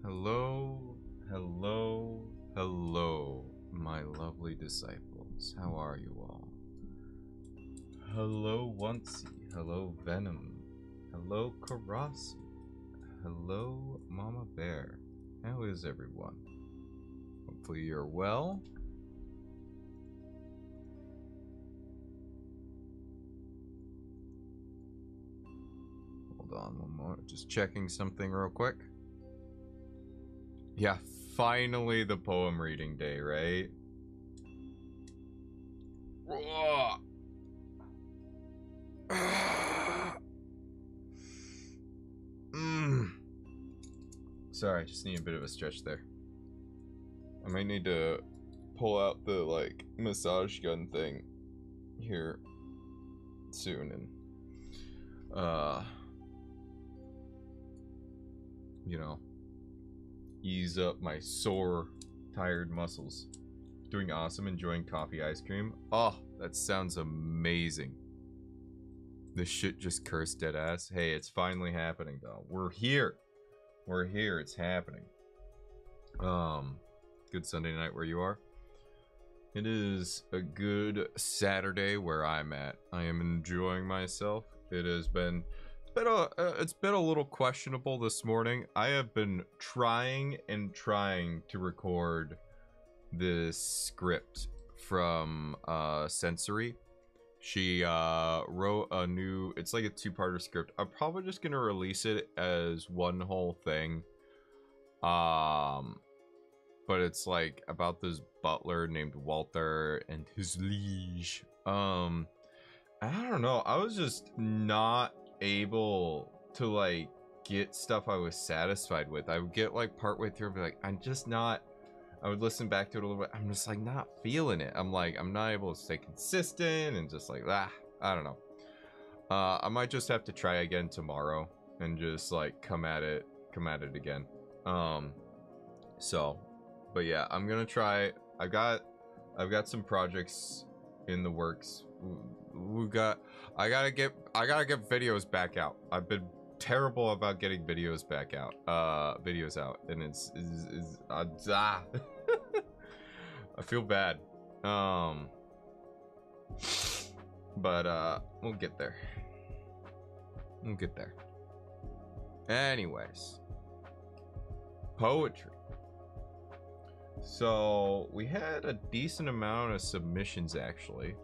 Hello, hello, hello, my lovely disciples. How are you all? Hello, Oncey. Hello, Venom. Hello, Karasu. Hello, Mama Bear. How is everyone? Hopefully you're well. Hold on one more. Just checking something real quick. Yeah, finally the poem reading day, right? Sorry, I just need a bit of a stretch there. I might need to pull out the, like, massage gun thing here soon and, you know, ease up my sore, tired muscles. Doing awesome, enjoying coffee ice cream. Oh, that sounds amazing. This shit just cursed dead ass. Hey, it's finally happening though. We're here. We're here, it's happening. Good Sunday night where you are. It is a good Saturday where I'm at. I am enjoying myself. It's been a little questionable this morning. I have been trying to record this script from Sensory. She wrote a new, it's like a two-parter script. I'm probably just gonna release it as one whole thing. But it's like about this butler named Walter and his liege. I don't know. I was just not able to like get stuff I was satisfied with. I would get like partway through and be like, I'm just not. I would listen back to it a little bit. I'm just like not feeling it. I'm like, I'm not able to stay consistent and just like, I don't know. I might just have to try again tomorrow and just like come at it again. But yeah, I'm gonna try. I've got some projects in the works. I gotta get videos back out. I've been terrible about getting videos back out. Videos out, and I feel bad. But we'll get there. We'll get there. Anyways, poetry. So we had a decent amount of submissions actually.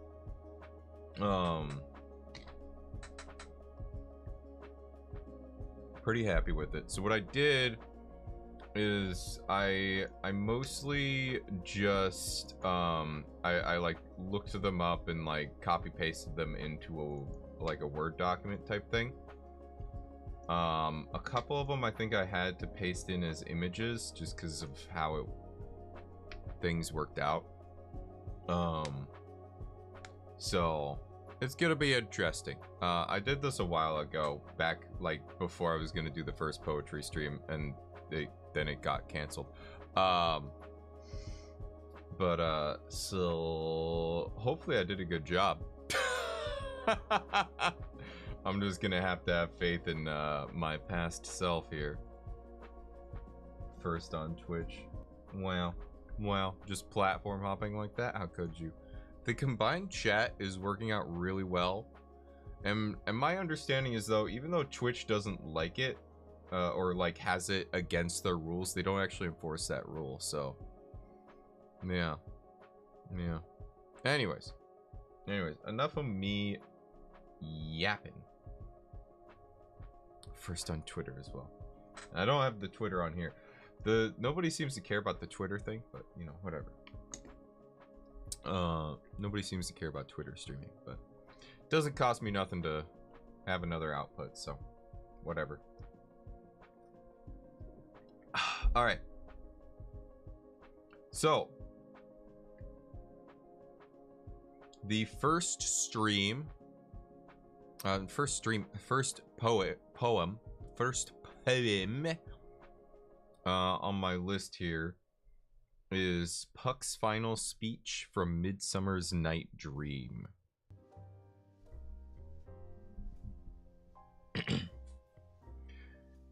Pretty happy with it. So what I did is I mostly just I like looked them up and like copy pasted them into a Word document type thing. A couple of them I think I had to paste in as images just because of how things worked out. So it's gonna be interesting. I did this a while ago, back like before I was gonna do the first poetry stream, and then it got canceled. So hopefully I did a good job. I'm just gonna have to have faith in my past self here. First on Twitch. Wow, just platform hopping like that? How could you? The combined chat is working out really well. And my understanding is though, even though Twitch doesn't like it, or like has it against their rules, they don't actually enforce that rule, so. Yeah. Anyways, enough of me yapping. First on Twitter as well. I don't have the Twitter on here. Nobody seems to care about the Twitter thing, but you know, whatever. Nobody seems to care about Twitter streaming, but it doesn't cost me nothing to have another output, so whatever. All right. So the first poem on my list here is Puck's final speech from Midsummer's Night Dream.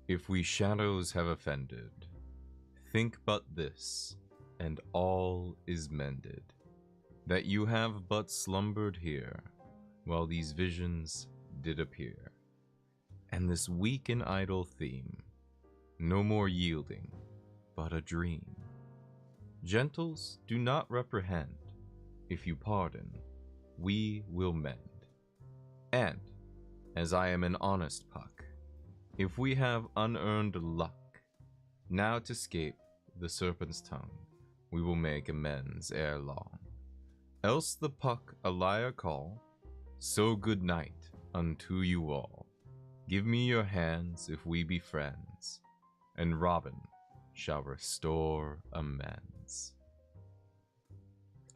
If we shadows have offended, Think but this, and all is mended, that you have but slumbered here, while these visions did appear. And this weak and idle theme, no more yielding, but a dream. Gentles, do not reprehend. If you pardon, we will mend. And, as I am an honest puck, if we have unearned luck, now to scape the serpent's tongue, we will make amends ere long. Else the puck a liar call, so good night unto you all. Give me your hands if we be friends, and Robin shall restore amends.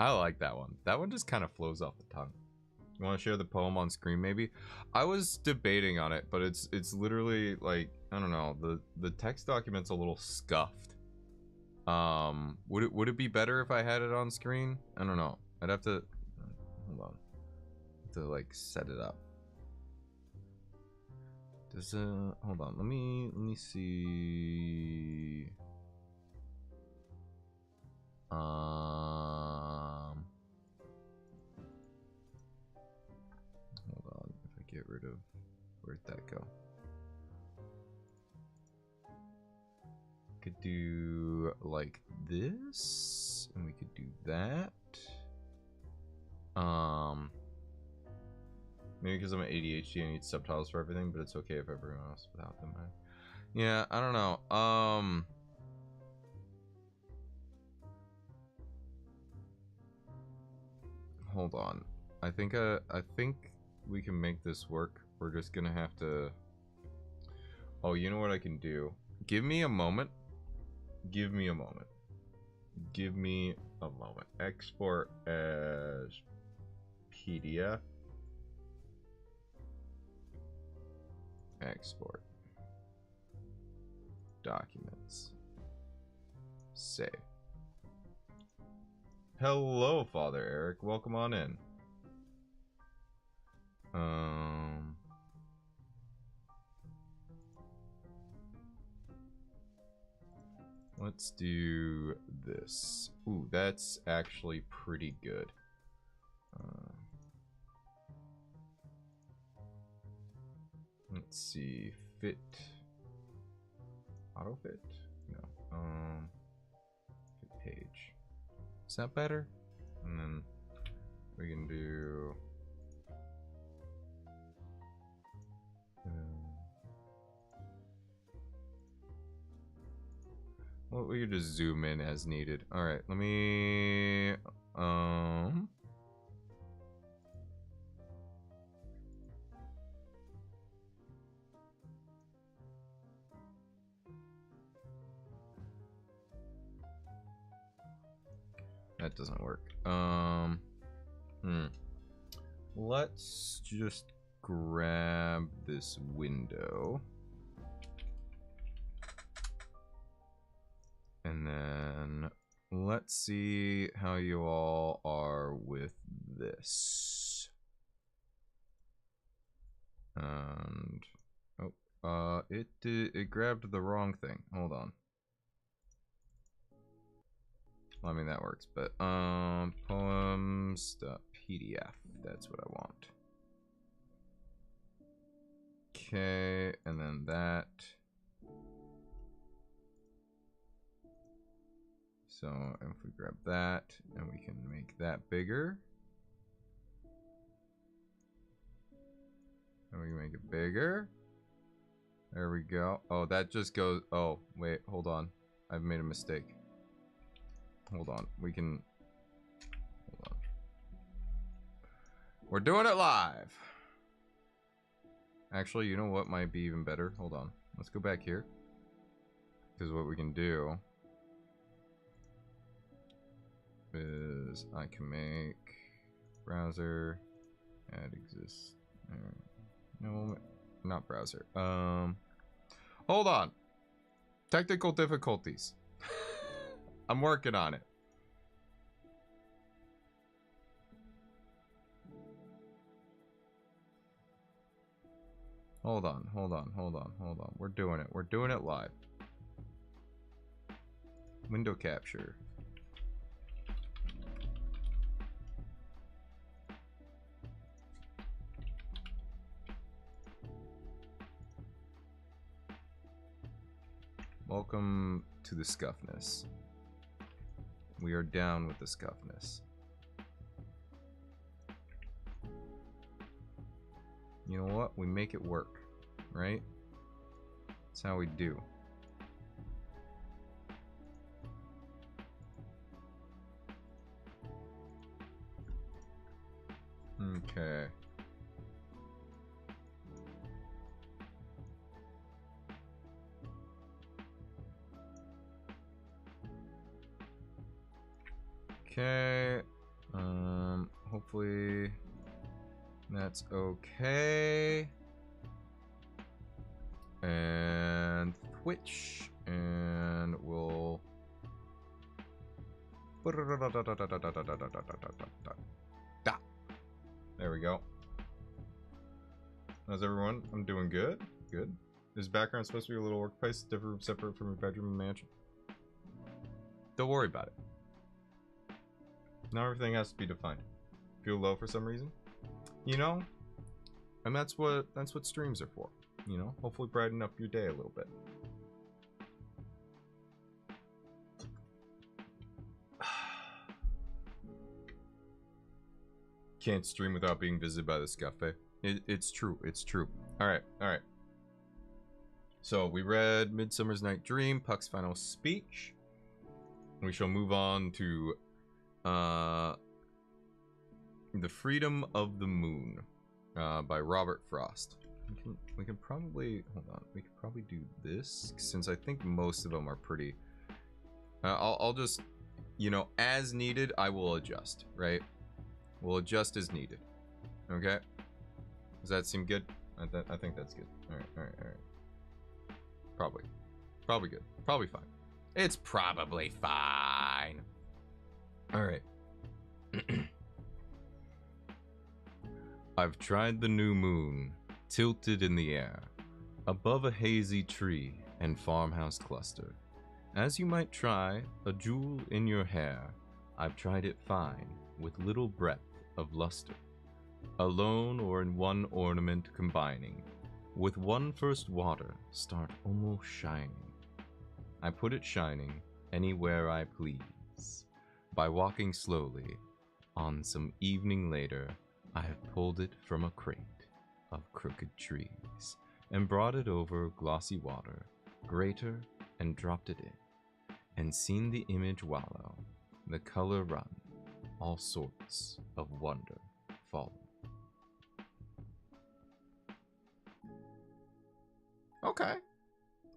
I like that one. That one just kind of flows off the tongue. You want to share the poem on screen, maybe? I was debating on it, but it's literally like, I don't know, the text document's a little scuffed. Would it be better if I had it on screen? I don't know. I'd have to hold on. To like set it up. Does hold on. Let me see. Hold on. If I get rid of, where'd that go? Could do like this, and we could do that. Maybe because I'm an ADHD, I need subtitles for everything, but it's okay if everyone else without them. Yeah, I don't know. Hold on. I think we can make this work. We're just gonna have to. Oh, you know what I can do? Give me a moment. Give me a moment. Give me a moment. Export as PDF. Export. Documents. Save. Hello, Father Eric. Welcome on in. Let's do this. Ooh, that's actually pretty good. Let's see. Fit. Auto fit? No. Fit page. Is that better? And then we can do. Well, we could just zoom in as needed. All right, let me. That doesn't work. Let's just grab this window. And then let's see how you all are with this. And it grabbed the wrong thing. Hold on. Well, I mean that works, but poems.pdf. That's what I want. Okay, and then that. So if we grab that, and we can make that bigger. And we can make it bigger. There we go. Oh, that just goes. Oh, wait, hold on. I've made a mistake. Hold on. We can. Hold on. We're doing it live. Actually, you know what might be even better? Hold on. Let's go back here. Because what we can do is I can make browser add exist. No, not browser. Hold on. Technical difficulties. I'm working on it. Hold on. We're doing it. We're doing it live. Window capture. Welcome to the scuffness. We are down with the scuffness. You know what? We make it work, right? That's how we do. Okay. Okay. Hopefully that's okay. And Twitch, and we'll. There we go. How's everyone? I'm doing good. Good. This background supposed to be a little workplace, different, separate from your bedroom and mansion. Don't worry about it. Not everything has to be defined. Feel low for some reason, you know, and that's what streams are for. You know, hopefully brighten up your day a little bit. Can't stream without being visited by the Scuffy. It's true. It's true. All right. All right. So we read Midsummer's Night Dream, Puck's final speech. We shall move on to The Freedom of the Moon by Robert Frost. We can probably, hold on, we could probably do this, since I think most of them are pretty, I'll just, you know, as needed, I will adjust, right? We'll adjust as needed, okay? Does that seem good? I think that's good. All right. Probably good. Probably fine. It's probably fine. All right. I've tried the new moon, tilted in the air, above a hazy tree and farmhouse cluster. As you might try a jewel in your hair, I've tried it fine, with little breadth of luster, alone or in one ornament combining, with one first water start almost shining. I put it shining anywhere I please. By walking slowly, on some evening later, I have pulled it from a crate of crooked trees, and brought it over glossy water, greater, and dropped it in, and seen the image wallow, the color run, all sorts of wonder follow. Okay,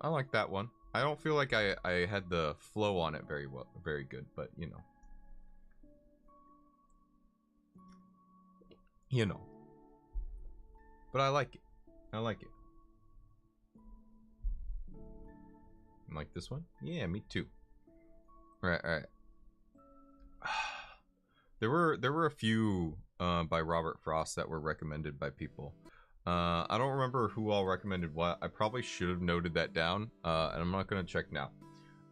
I like that one. I don't feel like I had the flow on it very good, but you know. You know. But I like it. I like it. You like this one? Yeah, me too. Alright. There were a few by Robert Frost that were recommended by people. I don't remember who all recommended what. I probably should have noted that down, and I'm not going to check now.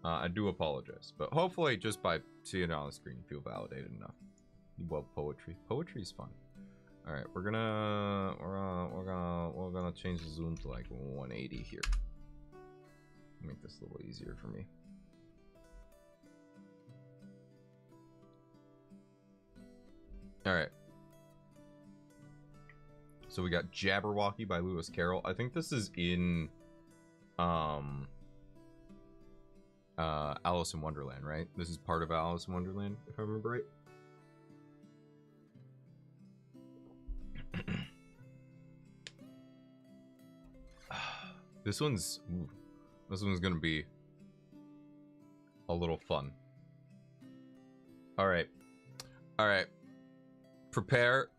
I do apologize, but hopefully just by seeing it on the screen, you feel validated enough. You love poetry. Poetry is fun. All right, we're gonna change the zoom to like 180 here. Make this a little easier for me. All right. So we got Jabberwocky by Lewis Carroll. I think this is in Alice in Wonderland, right? This is part of Alice in Wonderland, if I remember right. This one's gonna be a little fun. All right. Prepare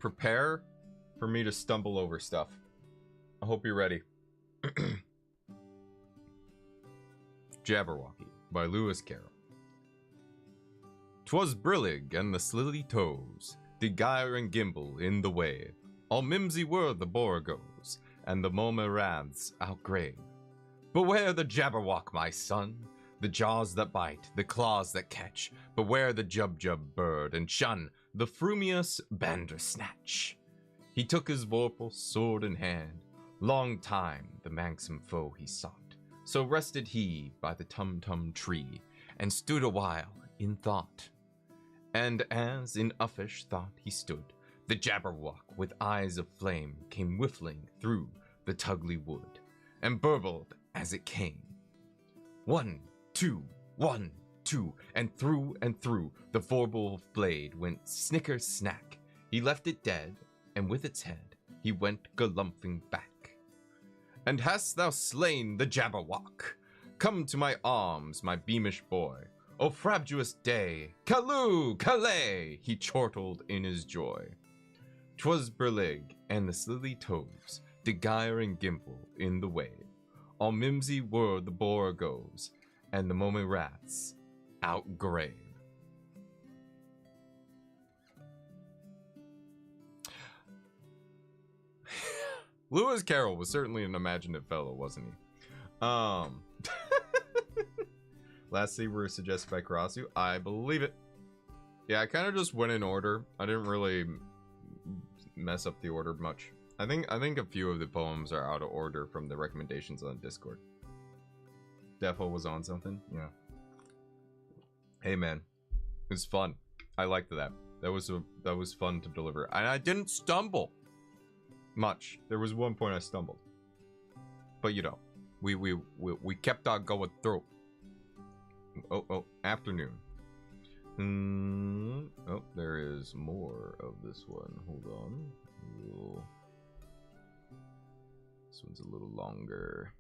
for me to stumble over stuff. I hope you're ready. Jabberwocky by Lewis Carroll. 'Twas Brillig and the slilly toes did gyre and gimble in the wave. All mimsy were the borogoves, and the momeraths outgrave. Beware the Jabberwock, my son, the jaws that bite, the claws that catch. Beware the jub-jub bird, and shun the frumious bandersnatch. He took his vorpal sword in hand. Long time the manxome foe he sought. So rested he by the tum-tum tree, and stood a while in thought. And as in uffish thought he stood, the Jabberwock with eyes of flame came whiffling through the tugly wood, and burbled as it came. 1, 2, 1, 2, and through the vorpal blade went snicker-snack. He left it dead, and with its head he went galumphing back. And hast thou slain the Jabberwock? Come to my arms, my beamish boy. O frabjous day, Callooh, Calais, he chortled in his joy. 'Twas Berlig and the slily toves did gyre and gimple in the wave. All mimsy were the borogoves, and the moment rats outgrave. Lewis Carroll was certainly an imaginative fellow, wasn't he? Lastly, we're suggested by Karasu. I believe it. Yeah, I kind of just went in order. I didn't really mess up the order much. I think a few of the poems are out of order from the recommendations on Discord. Defo was on something. Yeah. Hey man, it was fun. I liked that. That was fun to deliver, and I didn't stumble much. There was one point I stumbled, but you know, we kept on going through. Oh, afternoon. Oh, there is more of this one. Hold on. This one's a little longer.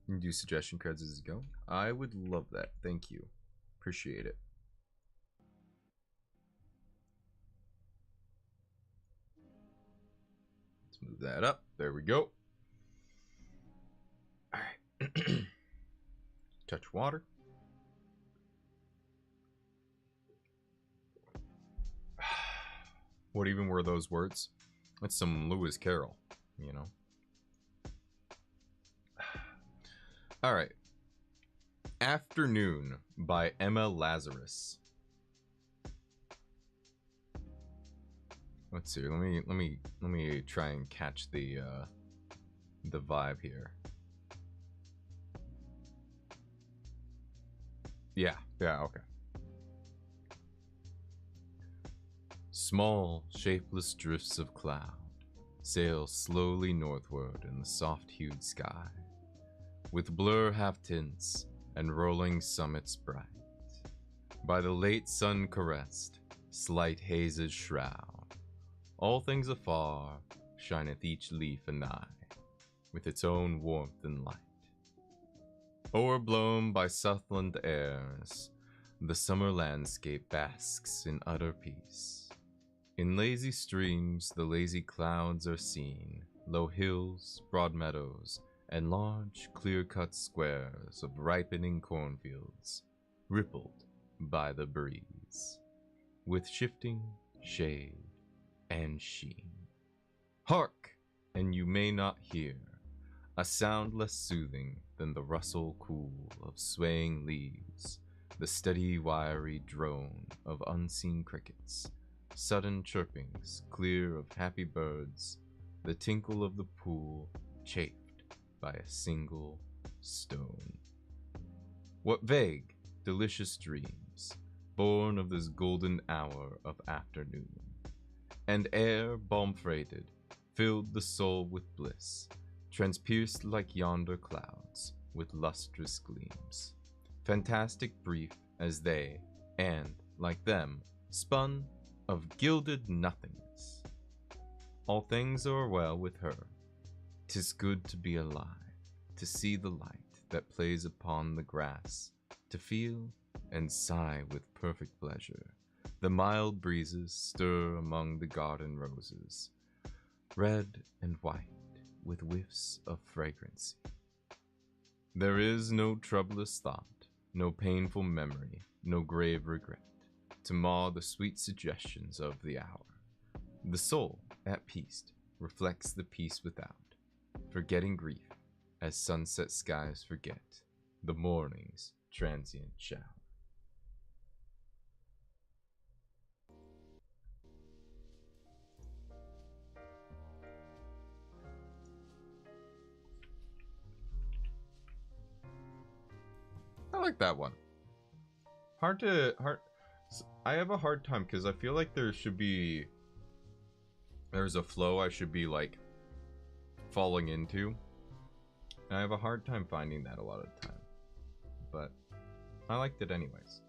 You can do suggestion creds as you go. I would love that. Thank you. Appreciate it. Let's move that up. There we go. All right. Touch water. What even were those words? That's some Lewis Carroll, you know. All right. Afternoon by Emma Lazarus. Let's see. Let me try and catch the vibe here. Yeah, okay. Small, shapeless drifts of cloud sail slowly northward in the soft-hued sky, with blur half-tints and rolling summits bright. By the late sun caressed, slight hazes shroud. All things afar shineth each leaf anigh, with its own warmth and light. O'erblown by southland airs, the summer landscape basks in utter peace. In lazy streams the lazy clouds are seen, low hills, broad meadows, and large clear-cut squares of ripening cornfields, rippled by the breeze, with shifting shade and sheen. Hark! And you may not hear a sound less soothing than the rustle cool of swaying leaves, the steady wiry drone of unseen crickets, sudden chirpings clear of happy birds, the tinkle of the pool chafed by a single stone. What vague, delicious dreams, born of this golden hour of afternoon, and air balm-freighted, filled the soul with bliss, transpierced like yonder clouds with lustrous gleams, fantastic brief as they, and, like them, spun of gilded nothingness. All things are well with her. 'Tis good to be alive, to see the light that plays upon the grass, to feel and sigh with perfect pleasure. The mild breezes stir among the garden roses, red and white, with whiffs of fragrancy. There is no troublous thought, no painful memory, no grave regret, to mar the sweet suggestions of the hour. The soul, at peace, reflects the peace without. forgetting grief, as sunset skies forget the morning's transient shower. I like that one. Hard. I have a hard time because I feel like there's a flow I should be like falling into. And I have a hard time finding that a lot of the time. But I liked it anyways.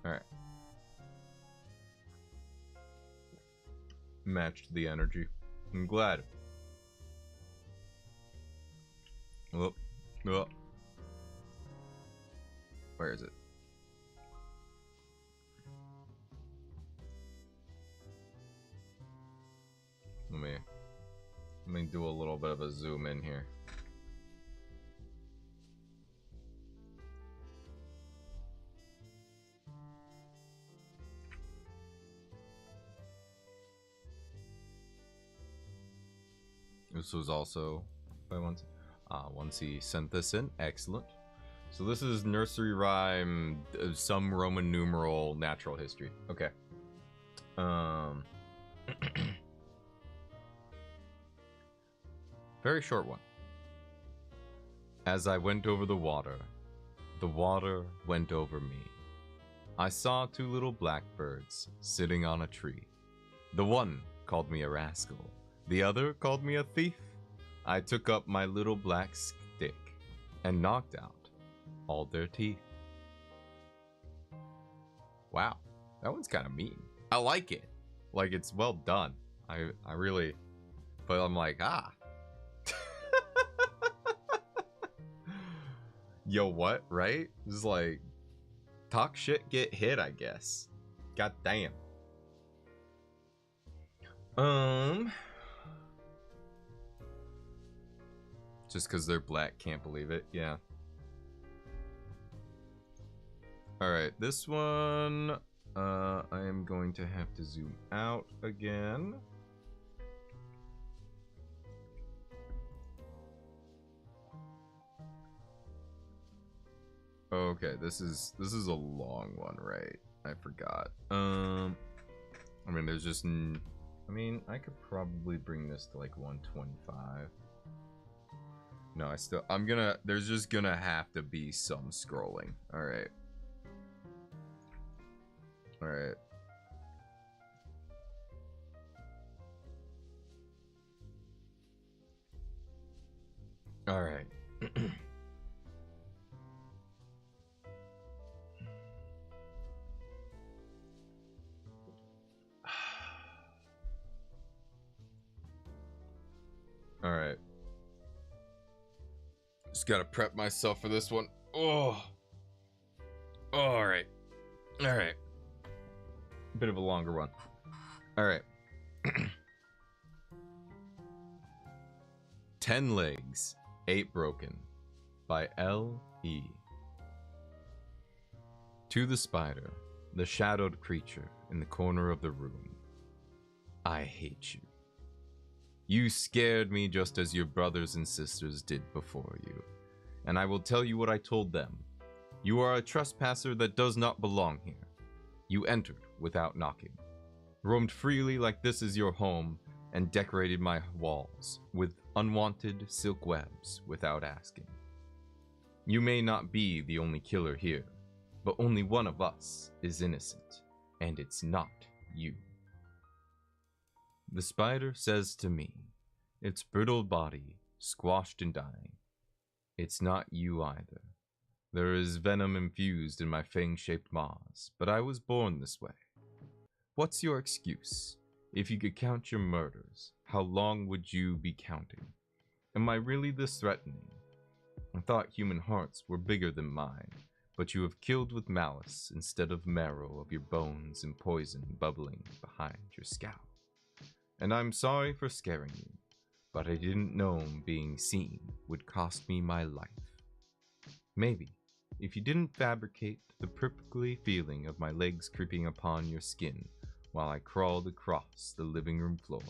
Alright. Matched the energy. I'm glad. Oh. Oh. Where is it? Let me do a little bit of a zoom in here. This was also by once. Once he sent this in, excellent. So this is nursery rhyme, some Roman numeral, natural history. Okay. Very short one. As I went over the water went over me. I saw two little blackbirds sitting on a tree. The one called me a rascal. The other called me a thief. I took up my little black stick and knocked out all their teeth. Wow, that one's kind of mean. I like it. Like, it's well done. I really, but I'm like, ah. Yo, what, right? This is like, talk shit, get hit, I guess. God damn. Just because they're black, can't believe it. Yeah. Alright, this one, I am going to have to zoom out again. Okay, this is a long one, right? I forgot. I mean, there's just, I mean, I could probably bring this to like 125. No, there's just gonna have to be some scrolling. Alright. Alright. Alright. Alright. Just gotta prep myself for this one. Oh. Alright. Alright. Bit of a longer one. Alright. 10 Legs, 8 Broken by L.E. To the spider, the shadowed creature in the corner of the room. I hate you. You scared me just as your brothers and sisters did before you. And I will tell you what I told them. You are a trespasser that does not belong here. You entered without knocking, roamed freely like this is your home, and decorated my walls with unwanted silk webs without asking. You may not be the only killer here, but only one of us is innocent, and it's not you. The spider says to me, its brittle body squashed and dying, it's not you either. There is venom infused in my fang-shaped maws, but I was born this way. What's your excuse? If you could count your murders, how long would you be counting? Am I really this threatening? I thought human hearts were bigger than mine, but you have killed with malice instead of marrow of your bones and poison bubbling behind your scalp. And I'm sorry for scaring you, but I didn't know being seen would cost me my life. Maybe, if you didn't fabricate the prickly feeling of my legs creeping upon your skin while I crawled across the living room floor.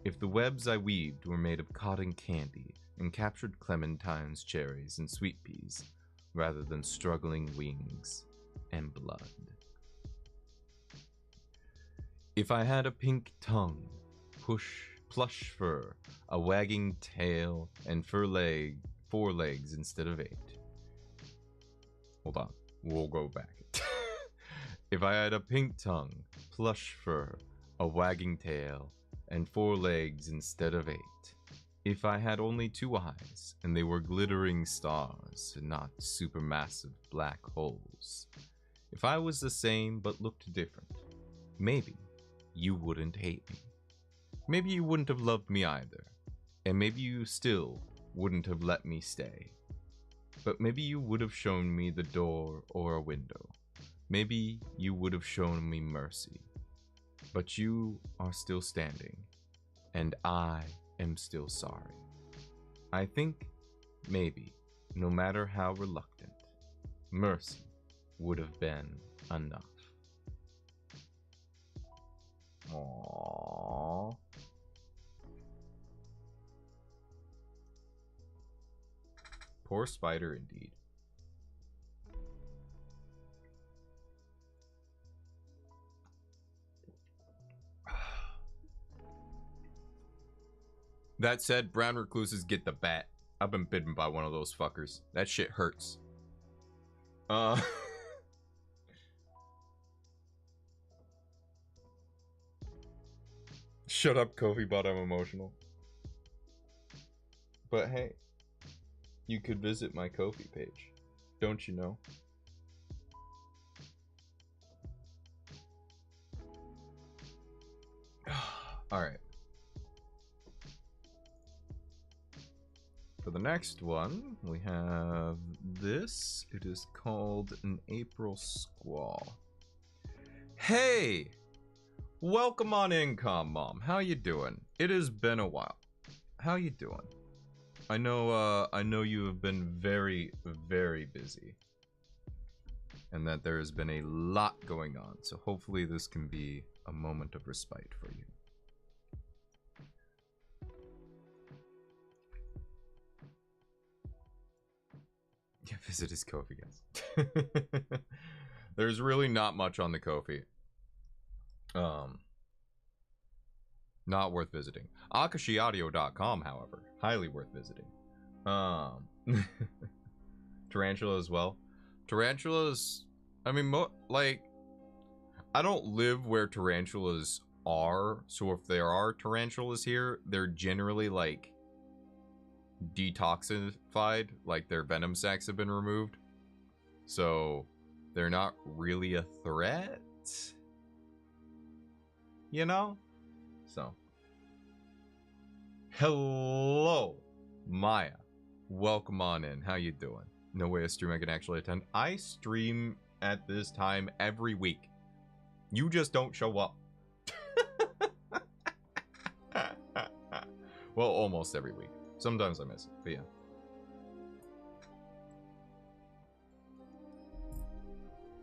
If the webs I weaved were made of cotton candy and captured clementines, cherries, and sweet peas, rather than struggling wings and blood. If I had a pink tongue, plush fur, a wagging tail, and four legs instead of 8. Hold on, we'll go back. If I had a pink tongue, plush fur, a wagging tail, and 4 legs instead of 8. If I had only 2 eyes, and they were glittering stars, and not supermassive black holes. If I was the same but looked different, maybe you wouldn't hate me. Maybe you wouldn't have loved me either, and maybe you still wouldn't have let me stay. But maybe you would have shown me the door or a window. Maybe you would have shown me mercy. But you are still standing, and I am still sorry. I think, maybe, no matter how reluctant, mercy would have been enough. Aww. Poor spider indeed. That said, brown recluses get the bat. I've been bitten by one of those fuckers. That shit hurts. Shut up, Kofi, but I'm emotional. But hey, you could visit my Ko-fi page. Don't you know? Alright. For the next one, we have this. It is called an April Squall. Hey! Welcome on in, Mom. How you doing? It has been a while. How you doing? I know you have been very, very busy. And that there has been a lot going on, so hopefully this can be a moment of respite for you. Yeah, visit his Ko-fi, guys. There's really not much on the Ko-fi. Not worth visiting. AkashiAudio.com, however, highly worth visiting. Tarantula as well. Tarantulas, I mean, like, I don't live where tarantulas are, so if there are tarantulas here, they're generally, like, detoxified, like their venom sacs have been removed. So, they're not really a threat. You know? So. Hello, Maya. Welcome on in. How you doing? No way a stream I can actually attend. I stream at this time every week. You just don't show up. Well, almost every week. Sometimes I miss it, but yeah.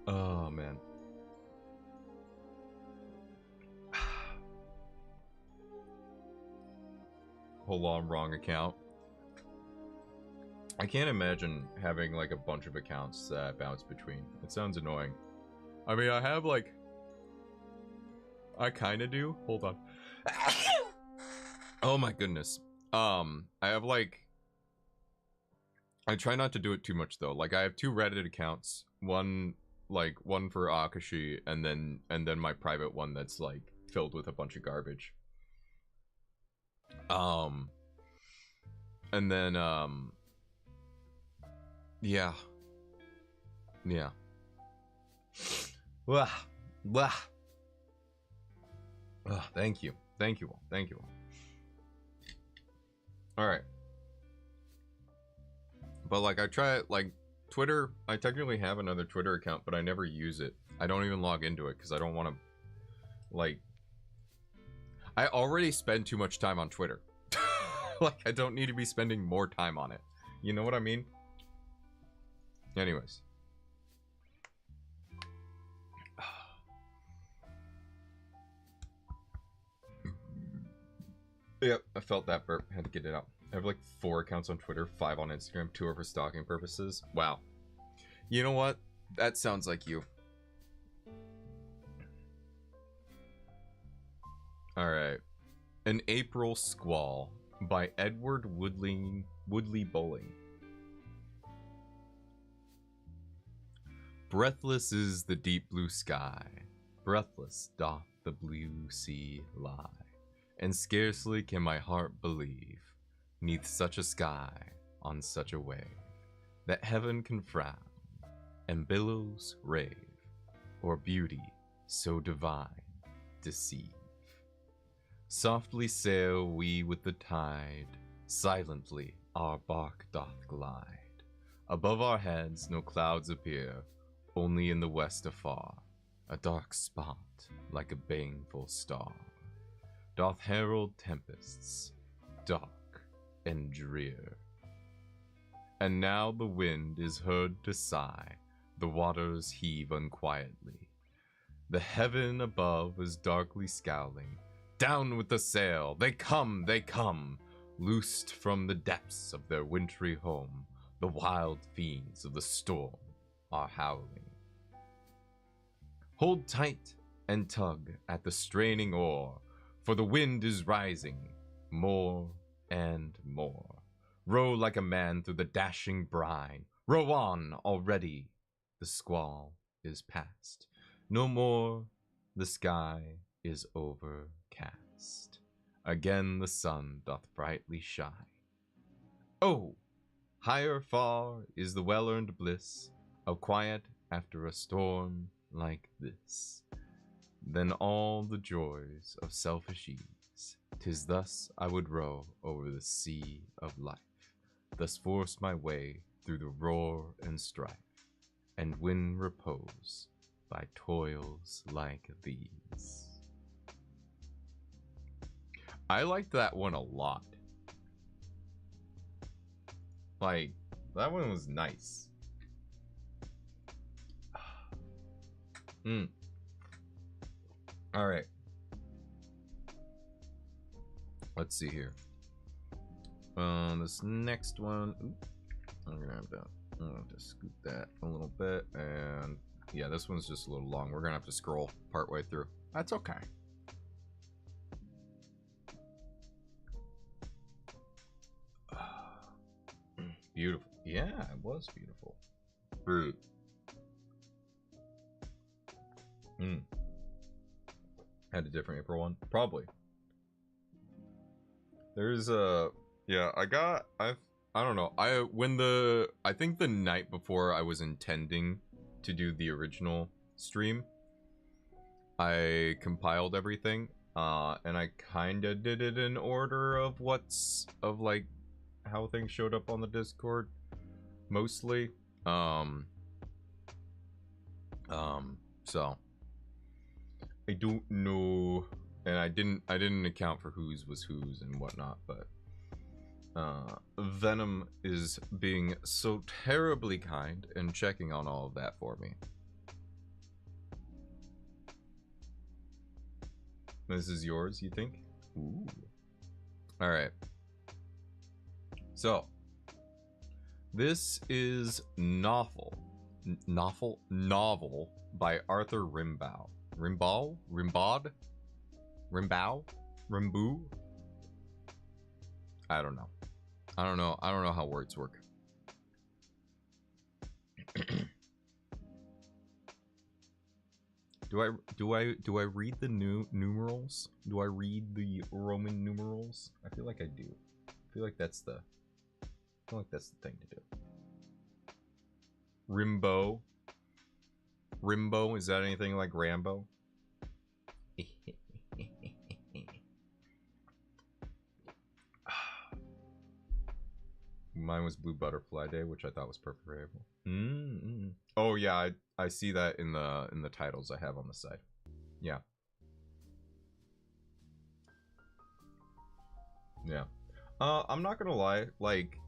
Oh, man. Hold on, wrong account. I can't imagine having like a bunch of accounts that I bounce between. It sounds annoying. I mean, I have like... I kind of do. Hold on. Oh my goodness. I have like... I try not to do it too much though. Like I have 2 Reddit accounts. One for Akashi and then my private one that's like filled with a bunch of garbage. And then, yeah. Yeah. Blah. Blah. Thank you. Thank you all. Thank you all. Alright. But, like, I try, like, Twitter, I technically have another Twitter account, but I never use it. I don't even log into it, because I don't want to, like... I already spend too much time on Twitter. Like, I don't need to be spending more time on it. You know what I mean? Anyways. Yep, I felt that burp. Had to get it out. I have like 4 accounts on Twitter, 5 on Instagram, 2 are for stalking purposes. Wow. You know what? That sounds like you. Alright. An April Squall by Edward Woodley Bowling. Breathless is the deep blue sky, breathless doth the blue sea lie, and scarcely can my heart believe, 'neath such a sky, on such a wave, that heaven can frown, and billows rave, or beauty so divine deceive. Softly sail we with the tide, silently our bark doth glide. Above our heads no clouds appear, only in the west afar, a dark spot like a baneful star, doth herald tempests, dark and drear. And now the wind is heard to sigh, the waters heave unquietly. The heaven above is darkly scowling. Down with the sail, they come, they come! Loosed from the depths of their wintry home, the wild fiends of the storm are howling. Hold tight and tug at the straining oar, for the wind is rising more and more. Row like a man through the dashing brine. Row on already, the squall is past. No more the sky is overcast. Again the sun doth brightly shine. Oh, higher far is the well-earned bliss of quiet after a storm like this, than all the joys of selfish ease. 'Tis thus I would row over the sea of life, thus force my way through the roar and strife, and win repose by toils like these. I liked that one a lot. Like, that one was nice. All right. Let's see here. This next one, I'm gonna have to scoot that a little bit, and yeah, this one's just a little long. We're gonna have to scroll partway through. That's okay. Beautiful. Yeah, it was beautiful. Fruit. Had a different April one? Probably. There's a... Yeah, I don't know. I think the night before I was intending to do the original stream, I compiled everything, and I kinda did it in order of like, how things showed up on the Discord, mostly. So I don't know, and I didn't account for whose was whose and whatnot, but Venom is being so terribly kind and checking on all of that for me. This is yours, you think? Ooh. All right. So, this is novel by Arthur Rimbaud. Rimbaud? I don't know. I don't know how words work. Do I read the numerals? Do I read the Roman numerals? I feel like I do. I feel like that's the thing to do. Rimbo. Rimbo, is that anything like Rambo? Mine was Blue Butterfly Day, which I thought was perfect for April. Oh yeah, I see that in the titles I have on the side. Yeah. Yeah. I'm not gonna lie, like,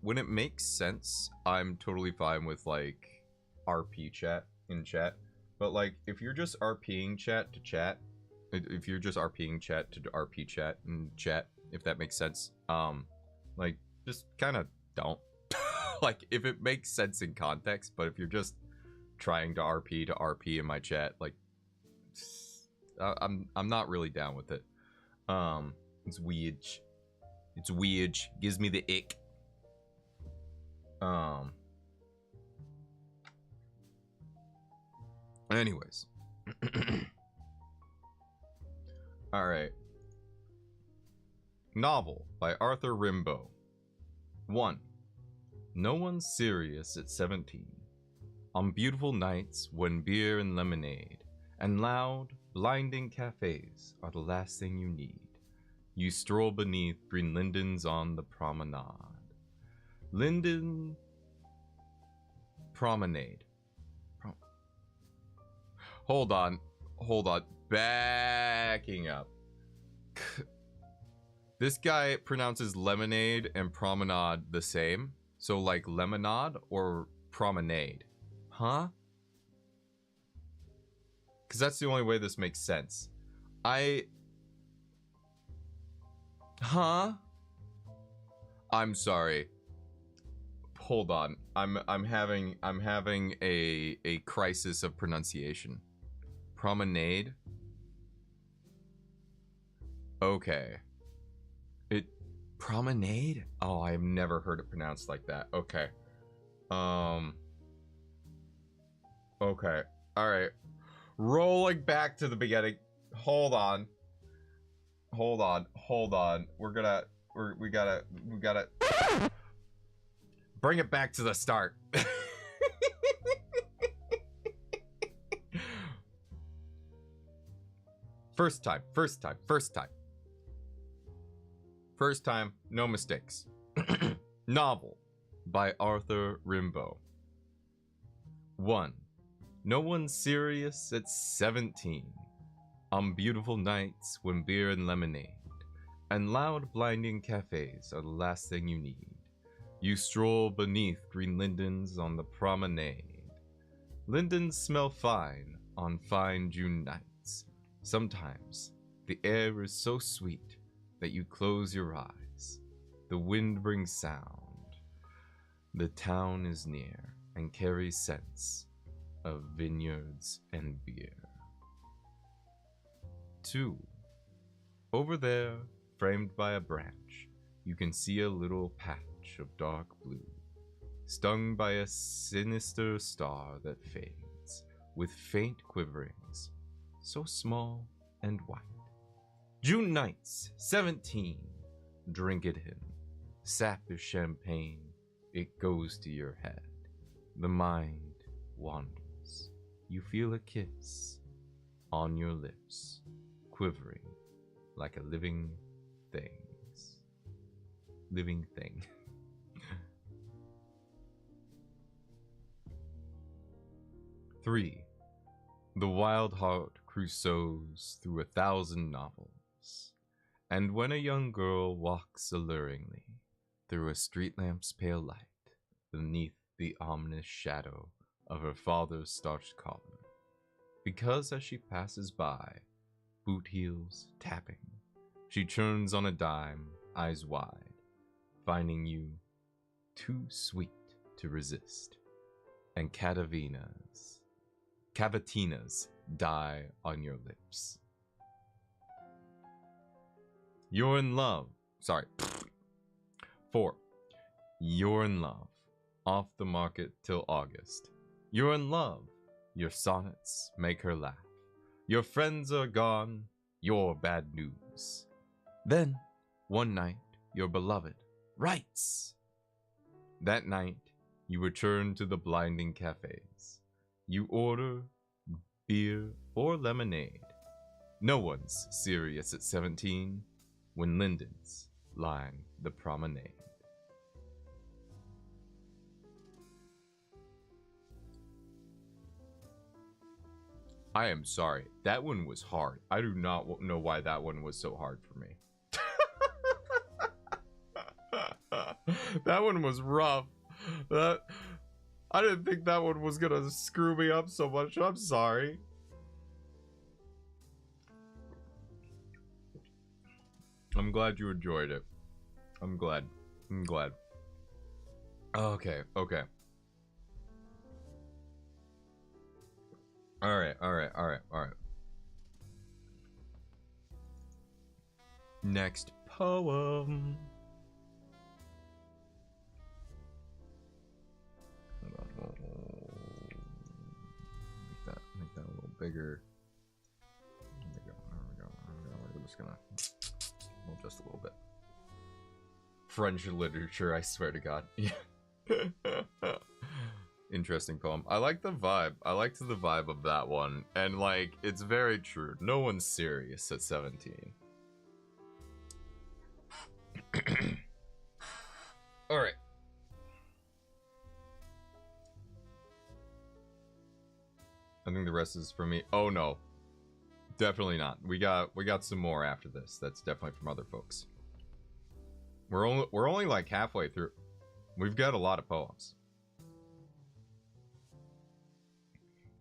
when it makes sense, I'm totally fine with, like, RP chat in chat. But, like, if you're just RPing chat to chat, if you're just RPing chat to RP chat and chat, if that makes sense, like, just kind of don't. Like, if it makes sense in context, but if you're just trying to RP in my chat, like, I'm not really down with it. It's weird. It's weird. Gives me the ick. Anyways. All right. Novel by Arthur Rimbaud. 1. No one's serious at 17. On beautiful nights when beer and lemonade and loud, blinding cafes are the last thing you need, you stroll beneath green lindens on the promenade. Linden Promenade. Hold on. Backing up. This guy pronounces lemonade and promenade the same. So like lemonade or promenade. Huh? Because that's the only way this makes sense. Huh? I'm sorry. Hold on. I'm having a crisis of pronunciation. Promenade. Okay. Promenade? Oh, I've never heard it pronounced like that. Okay. Okay. All right. Rolling back to the beginning. Hold on. We gotta bring it back to the start. First time, no mistakes. Novel by Arthur Rimbaud. 1. No one's serious at 17. On beautiful nights when beer and lemonade and loud blinding cafes are the last thing you need, you stroll beneath green lindens on the promenade. Lindens smell fine on fine June nights. Sometimes the air is so sweet that you close your eyes. The wind brings sound. The town is near and carries scents of vineyards and beer. 2. Over there, framed by a branch, you can see a little patch of dark blue, stung by a sinister star that fades, with faint quiverings, so small and white. June nights, 17, drink it in. Sap is champagne, it goes to your head. The mind wanders. You feel a kiss on your lips, quivering like a living thing. 3. The wild heart crusoes through 1,000 novels, and when a young girl walks alluringly through a street lamp's pale light, beneath the ominous shadow of her father's starched collar, because as she passes by, boot heels tapping, she turns on a dime, eyes wide, finding you too sweet to resist, and cavatinas die on your lips. You're in love. 4. You're in love. Off the market till August. You're in love. Your sonnets make her laugh. Your friends are gone. You're bad news. Then, one night, your beloved writes. That night, you return to the blinding cafes. You order beer or lemonade. No one's serious at 17 when lindens line the promenade. I am sorry. That one was hard. I do not know why that one was so hard for me. That one was rough. That I didn't think that one was gonna screw me up so much. I'm sorry. I'm glad you enjoyed it. I'm glad. I'm glad. Okay, okay. Alright. Next poem. Hold on. Make that a little bigger. There we go. We're just gonna just a little bit. French literature, I swear to God. Yeah. Interesting poem. I like the vibe. I liked the vibe of that one. And like, it's very true. No one's serious at 17. Alright. I think the rest is for me. Oh no. Definitely not. We got some more after this. That's definitely from other folks. We're only like halfway through. We've got a lot of poems.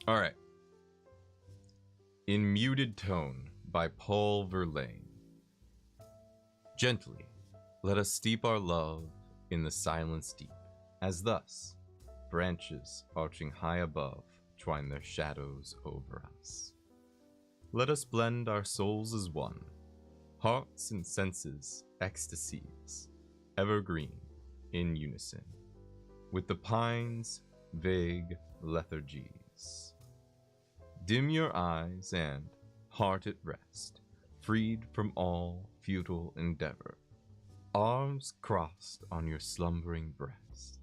All right. In Muted Tone by Paul Verlaine. Gently, let us steep our love in the silence deep, as thus branches arching high above twine their shadows over us. Let us blend our souls as one, hearts and senses ecstasies, evergreen in unison, with the pine's vague lethargies. Dim your eyes and, heart at rest, freed from all futile endeavor, arms crossed on your slumbering breast,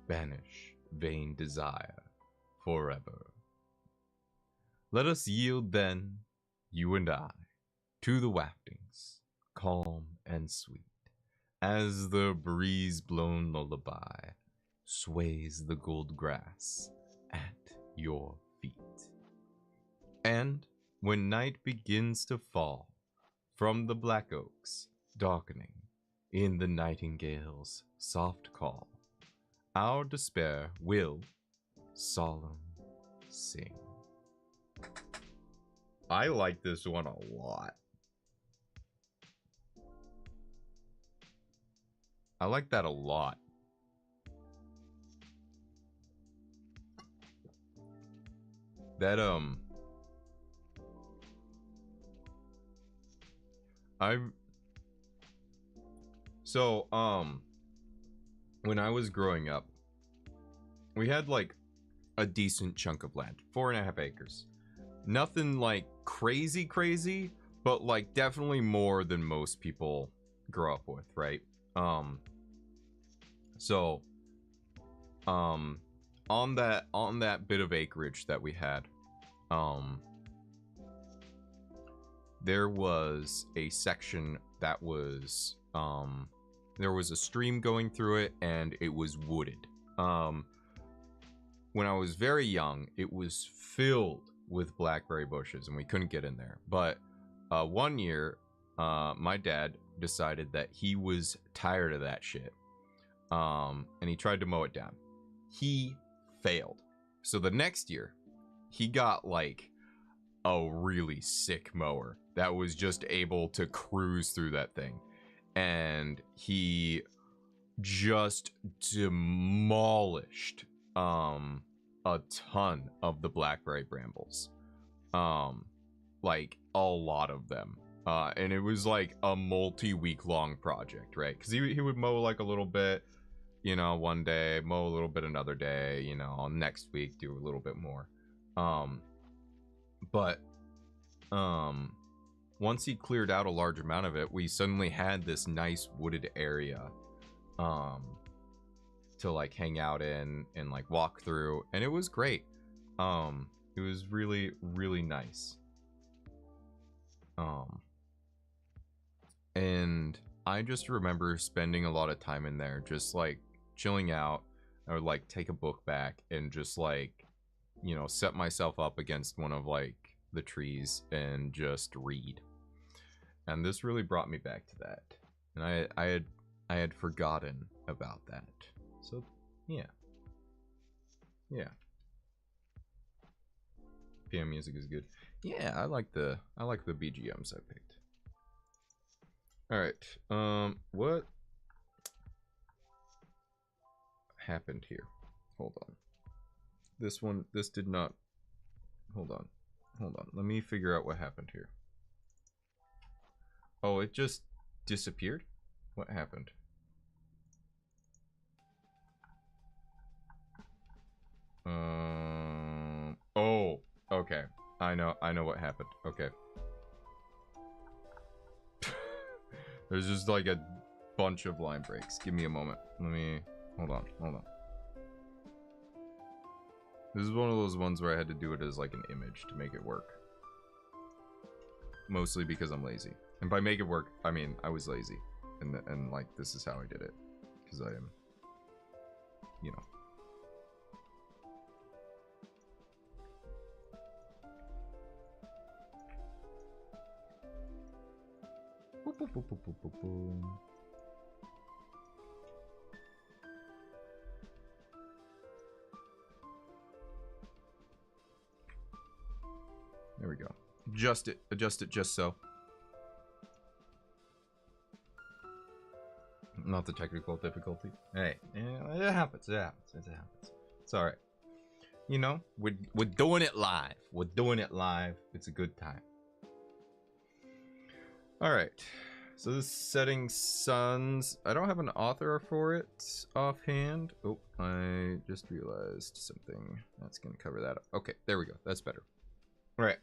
banish vain desire forever. Let us yield then, you and I, to the waftings, calm and sweet, as the breeze-blown lullaby sways the gold grass at your feet. And when night begins to fall from the black oaks, darkening in the nightingale's soft call, our despair will solemn sing. I like this one a lot. I like that a lot. That when I was growing up, we had like a decent chunk of land, 4.5 acres. Nothing like crazy, but like definitely more than most people grow up with, right? On that bit of acreage that we had, there was a section that was there was a stream going through it, and it was wooded. When I was very young, it was filled with blackberry bushes, and we couldn't get in there. But one year, my dad decided that he was tired of that shit, and he tried to mow it down. He failed. So the next year, he got like a really sick mower that was just able to cruise through that thing, and he just demolished a ton of the blackberry brambles, like a lot of them, and it was like a multi-week long project, right? Because he would mow like a little bit, you know, one day, mow a little bit another day, you know, next week do a little bit more. But once he cleared out a large amount of it, we suddenly had this nice wooded area to like hang out in and like walk through, and it was great. It was really, really nice. And I just remember spending a lot of time in there, just like chilling out. I would like take a book back and just like, you know, set myself up against one of like the trees and just read. And this really brought me back to that. And I had forgotten about that. So, yeah. Yeah. Piano music is good. Yeah, I like the BGMs I picked. All right. What happened here? Hold on. This did not. Hold on. Let me figure out what happened here. Oh, it just disappeared? What happened? Oh, okay. I know what happened. Okay. There's just like a bunch of line breaks. Give me a moment. Hold on. This is one of those ones where I had to do it as like an image to make it work. Mostly because I'm lazy. And by make it work, I mean I was lazy. And like this is how I did it. Because I am, you know. There we go. Adjust it just so. Not the technical difficulty. Hey, it happens. It's all right. You know, we're doing it live. It's a good time. All right. So this setting suns. I don't have an author for it offhand. Oh, I just realized something. That's gonna cover that up. Okay, there we go. That's better. All right.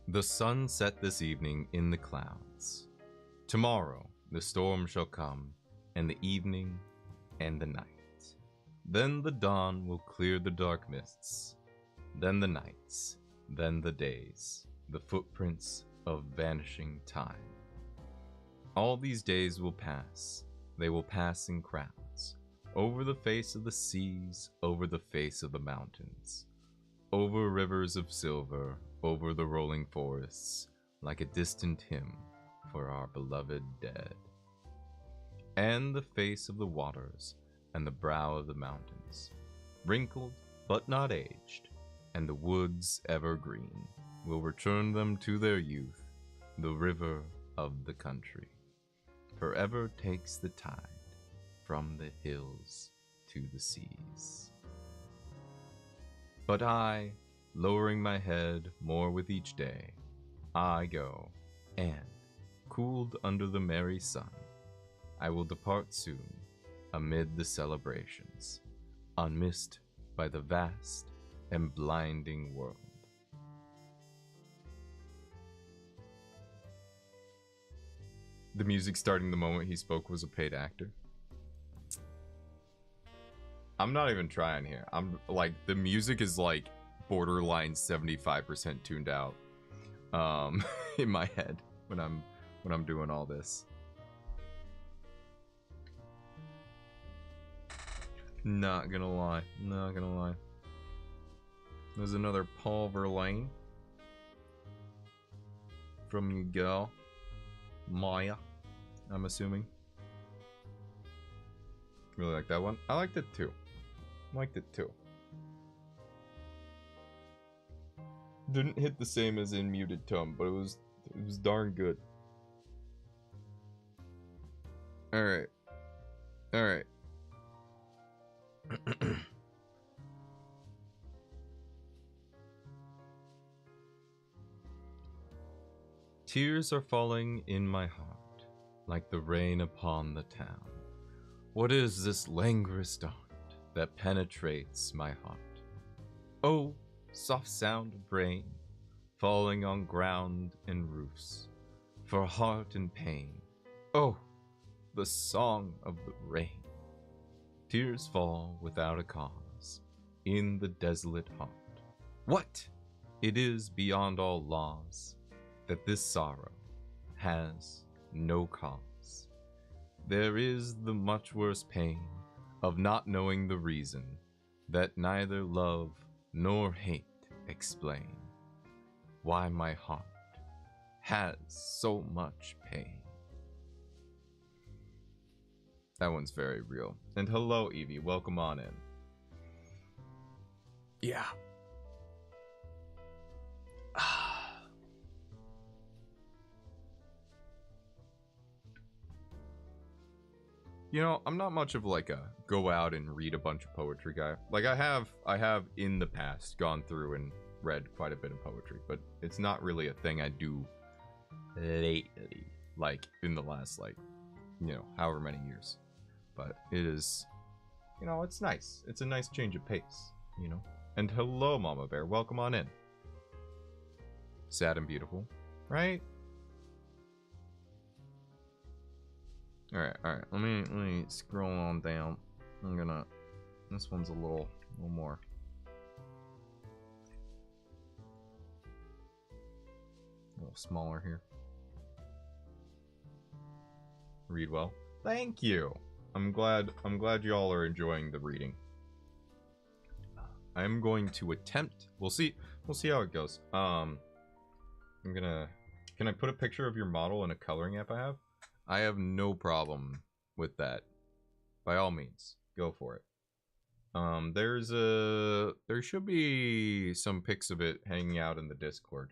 The sun set this evening in the clouds. Tomorrow the storm shall come, and the evening, and the night. Then the dawn will clear the dark mists. Then the nights, then the days, the footprints of vanishing time. All these days will pass. They will pass in crowds, over the face of the seas, over the face of the mountains, over rivers of silver, over the rolling forests, like a distant hymn for our beloved dead. And the face of the waters, and the brow of the mountains, wrinkled but not aged, and the woods evergreen, will return them to their youth. The river of the country forever takes the tide from the hills to the seas. But I, lowering my head more with each day, I go, and, cooled under the merry sun, I will depart soon, amid the celebrations, unmissed by the vast and blinding world. The music starting the moment he spoke was a paid actor. I'm not even trying here. I'm like, the music is like borderline 75% tuned out in my head when I'm doing all this. Not gonna lie. There's another Paul Verlaine from your girl Maya, I'm assuming. Really like that one. I liked it too. Didn't hit the same as in muted tone, but it was darn good. All right. Tears are falling in my heart, like the rain upon the town. What is this languorous dart that penetrates my heart? Oh, soft sound of rain, falling on ground and roofs, for heart and pain. Oh, the song of the rain. Tears fall without a cause, in the desolate heart. What? It is beyond all laws, that this sorrow has no cause. There is the much worse pain of not knowing the reason, that neither love nor hate explain why my heart has so much pain. That one's very real. And hello, Evie. Welcome on in. Yeah. You know, I'm not much of like a go out and read a bunch of poetry guy. Like I have in the past gone through and read quite a bit of poetry, but it's not really a thing I do lately, like in the last, like, you know, however many years. But it is, you know, it's nice. It's a nice change of pace, you know. And hello, Mama Bear. Welcome on in. Sad and beautiful, right? All right. Let me scroll on down. I'm gonna. This one's a little more. A little smaller here. Read well. Thank you. I'm glad y'all are enjoying the reading. I'm going to attempt. We'll see how it goes. I'm gonna. Can I put a picture of your model in a coloring app I have? I have no problem with that. By all means, go for it. There should be some pics of it hanging out in the Discord.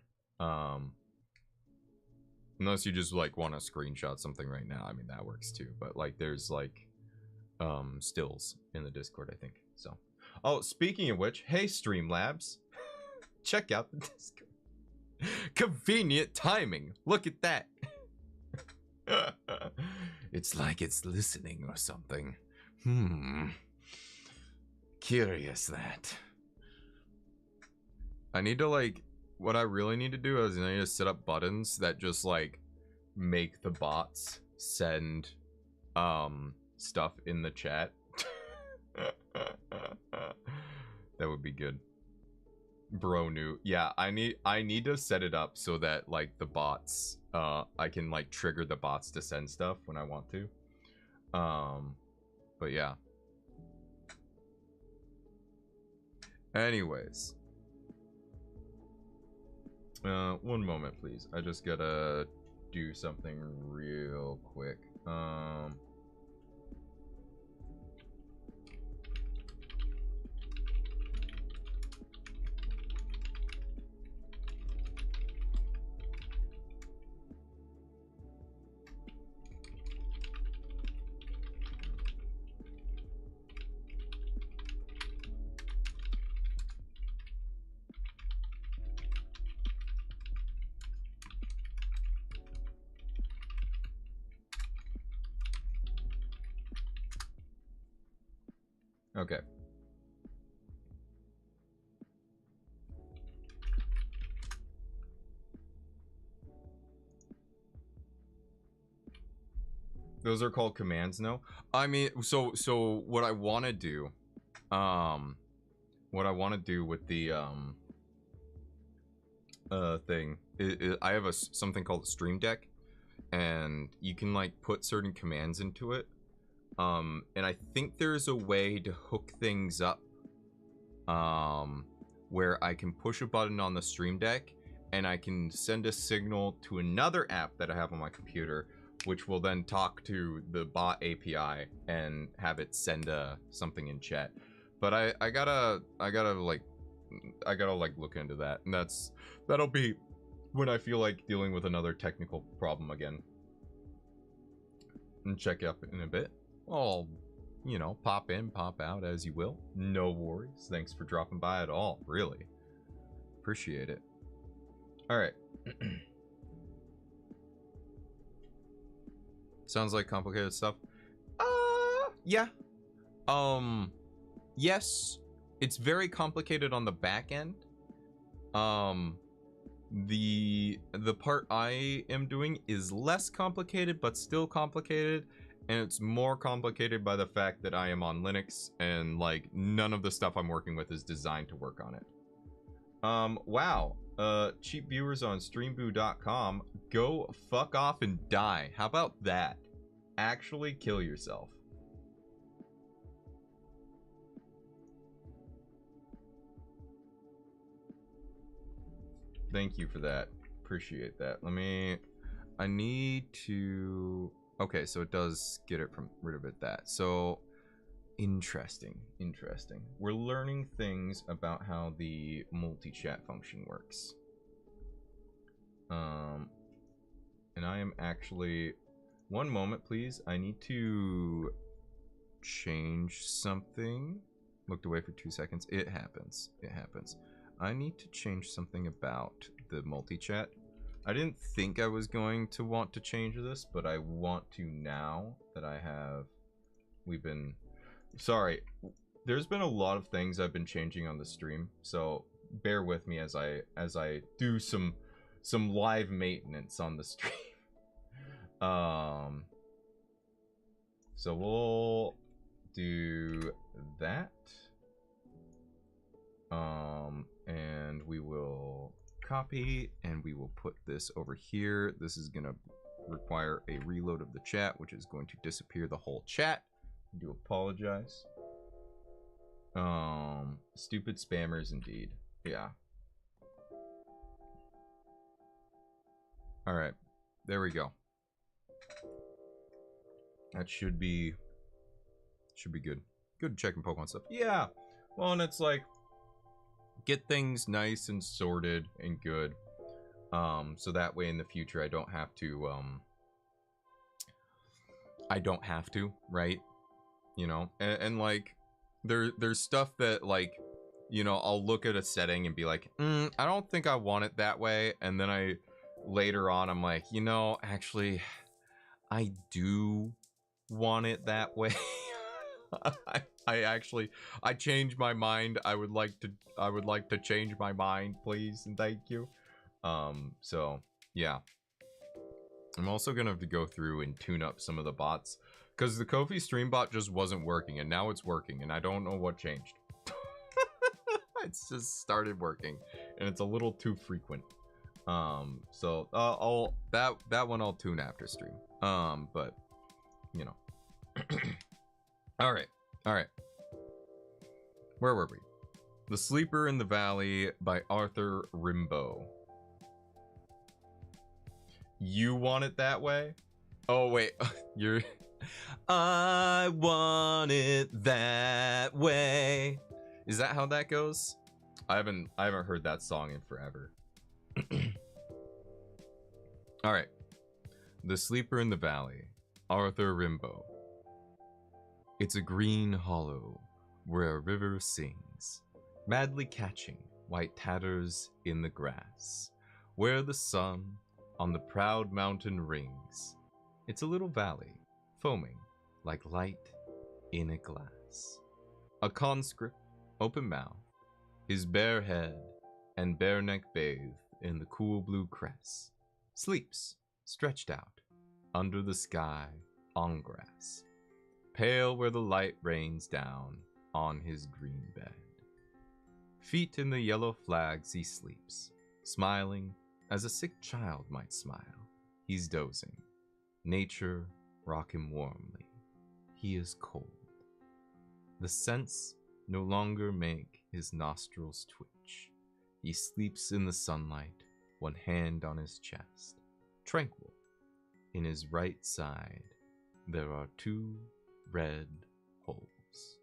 Unless you just like want to screenshot something right now. I mean, that works too. But like there's like stills in the Discord, I think. So, oh, speaking of which, hey Streamlabs, check out the Discord. Convenient timing. Look at that. It's like it's listening or something. Curious that. I need to like, what I really need to do is I need to set up buttons that just like make the bots send stuff in the chat. That would be good. Bro new. Yeah, I need to set it up so that like the bots I can like trigger the bots to send stuff when I want to. But yeah. Anyways. One moment please. I just gotta do something real quick. Okay. Those are called commands, no? I mean, so what I want to do, with the thing, I have something called a Stream Deck, and you can like put certain commands into it. And I think there's a way to hook things up, where I can push a button on the Stream Deck and I can send a signal to another app that I have on my computer, which will then talk to the bot API and have it send something in chat. But I gotta like look into that, and that'll be when I feel like dealing with another technical problem again. And check up in a bit. I'll, you know, pop in, pop out as you will. No worries. Thanks for dropping by at all. Really appreciate it. All right. Sounds like complicated stuff. Yeah. Yes, it's very complicated on the back end. The part I am doing is less complicated, but still complicated, and it's more complicated by the fact that I am on Linux, and like none of the stuff I'm working with is designed to work on it. Wow. Cheap viewers on streamboo.com, go fuck off and die. How about that? Actually kill yourself. Thank you for that. Appreciate that. I need to... Okay, so it does get it rid of that. So, interesting. We're learning things about how the multi-chat function works. And I am actually... One moment, please. I need to change something. Looked away for 2 seconds. It happens. I need to change something about the multi-chat. I didn't think I was going to want to change this, but I want to now that I have... Sorry. There's been a lot of things I've been changing on the stream, so bear with me as I do some live maintenance on the stream. So we'll do that. And we will copy and we will put this over here. This is gonna require a reload of the chat, which is going to disappear the whole chat. I do apologize. Stupid spammers indeed. Yeah. All right, there we go. That should be good. Good checking Pokemon stuff. Yeah. Well, and it's like, get things nice and sorted and good. So that way in the future I don't have to, right? You know, and like there's stuff that, like, you know, I'll look at a setting and be like, I don't think I want it that way, and then later on I'm like, you know, actually I do want it that way. I changed my mind. I would like to change my mind, please and thank you. So yeah, I'm also gonna have to go through and tune up some of the bots, because the Ko-fi stream bot just wasn't working, and now it's working, and I don't know what changed. It's just started working, and it's a little too frequent. So that one I'll tune after stream. But you know. All right. Where were we? The Sleeper in the Valley by Arthur Rimbaud. You want it that way? Oh wait, you're... I want it that way. Is that how that goes? I haven't heard that song in forever. All right. The Sleeper in the Valley, Arthur Rimbaud. It's a green hollow where a river sings, madly catching white tatters in the grass, where the sun on the proud mountain rings. It's a little valley, foaming like light in a glass. A conscript, open mouth, his bare head and bare neck bathed in the cool blue cress, sleeps stretched out under the sky on grass, pale where the light rains down on his green bed. Feet in the yellow flags he sleeps, smiling as a sick child might smile. He's dozing. Nature rock him warmly. He is cold. The scents no longer make his nostrils twitch. He sleeps in the sunlight, one hand on his chest. Tranquil. In his right side, there are 2 red holes.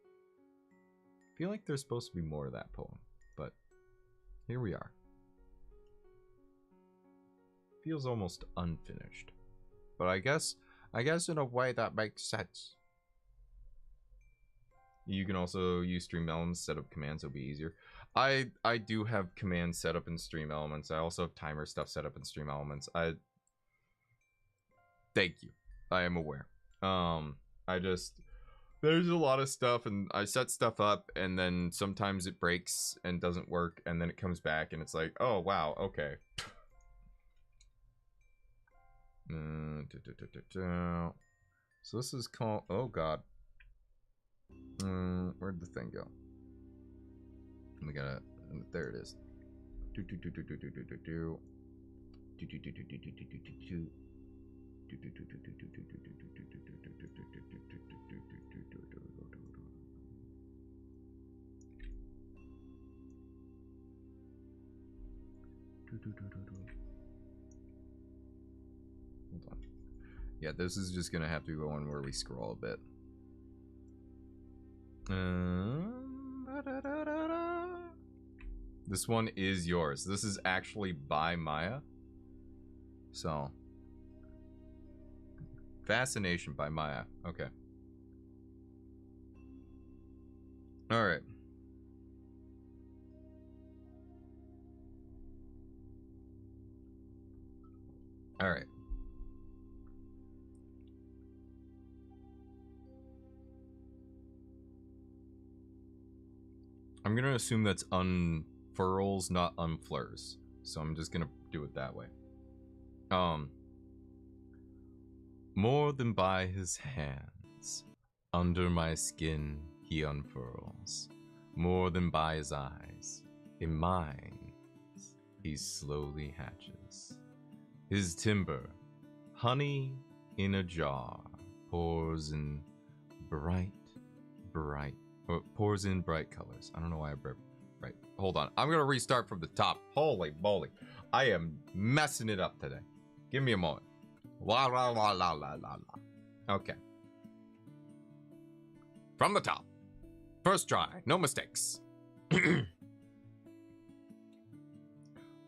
I feel like there's supposed to be more of that poem, but here we are. Feels almost unfinished, but I guess in a way that makes sense. You can also use Stream Elements, set up commands, it'll be easier. I do have commands set up in Stream Elements. I also have timer stuff set up in Stream Elements. Thank you. I am aware. There's a lot of stuff, and I set stuff up, and then sometimes it breaks and doesn't work, and then it comes back, and it's like, oh wow, okay. So this is called, oh god. Where'd the thing go? We gotta, there it is. Hold on. Yeah, this is just gonna have to go on where we scroll a bit. This one is yours. This is actually by Maya. So, Fascination by Maya. Okay. All right. All right. I'm gonna assume that's unfurls, not unflurs. So I'm just gonna do it that way. More than by his hands, under my skin he unfurls. More than by his eyes, in mine he slowly hatches. His timber, honey in a jar, pours in bright colors. I don't know why I right. Hold on. I'm gonna restart from the top. Holy moly. I am messing it up today. Give me a moment. La la la la la la la. Okay. From the top. First try. No mistakes.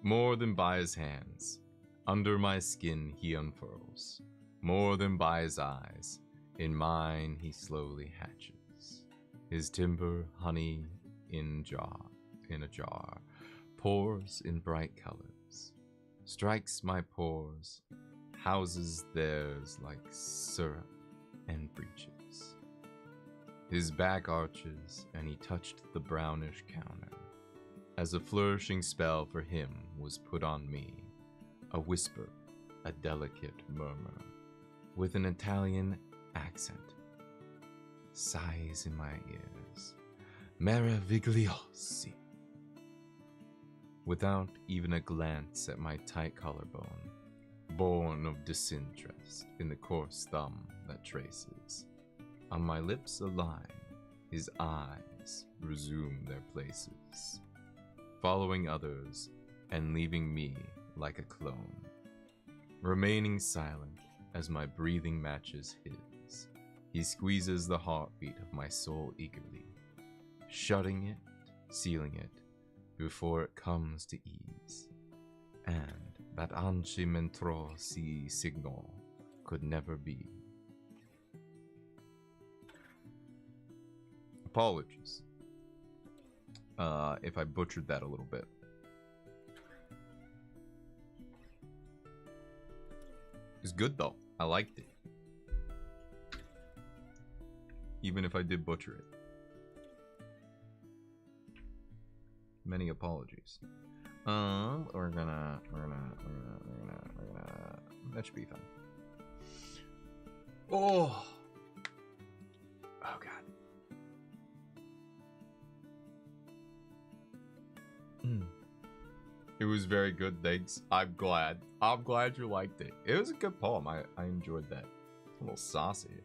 More than by his hands, under my skin he unfurls. More than by his eyes, in mine he slowly hatches. His timber, honey in a jar, pours in bright colors, strikes my pores, houses theirs like syrup and breeches. His back arches, and he touched the brownish counter, as a flourishing spell for him was put on me, a whisper, a delicate murmur, with an Italian accent, sighs in my ears, meravigliosi, without even a glance at my tight collarbone, born of disinterest in the coarse thumb that traces. On my lips a line, his eyes resume their places, following others and leaving me like a clone, remaining silent as my breathing matches his. He squeezes the heartbeat of my soul eagerly, shutting it, sealing it, before it comes to ease. And that anci mentro si signal could never be. Apologies if I butchered that a little bit. It's good though. I liked it. Even if I did butcher it. Many apologies. We're gonna that should be fun. Oh god. It was very good, thanks. I'm glad you liked it. It was a good poem. I enjoyed that. A little saucy.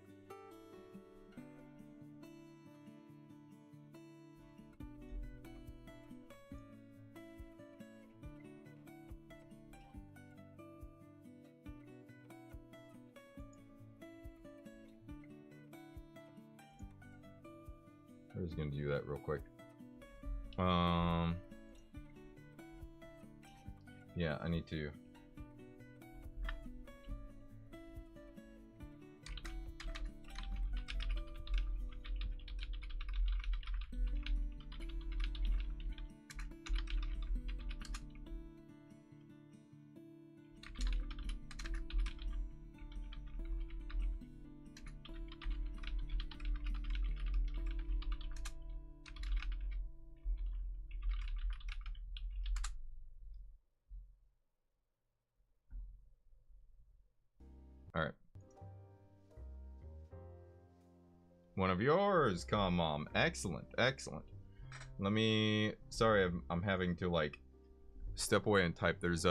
I was gonna do that real quick. Yeah, I need to. Alright. One of yours, come on. Excellent, excellent. Let me, sorry, I'm having to like step away and type. There's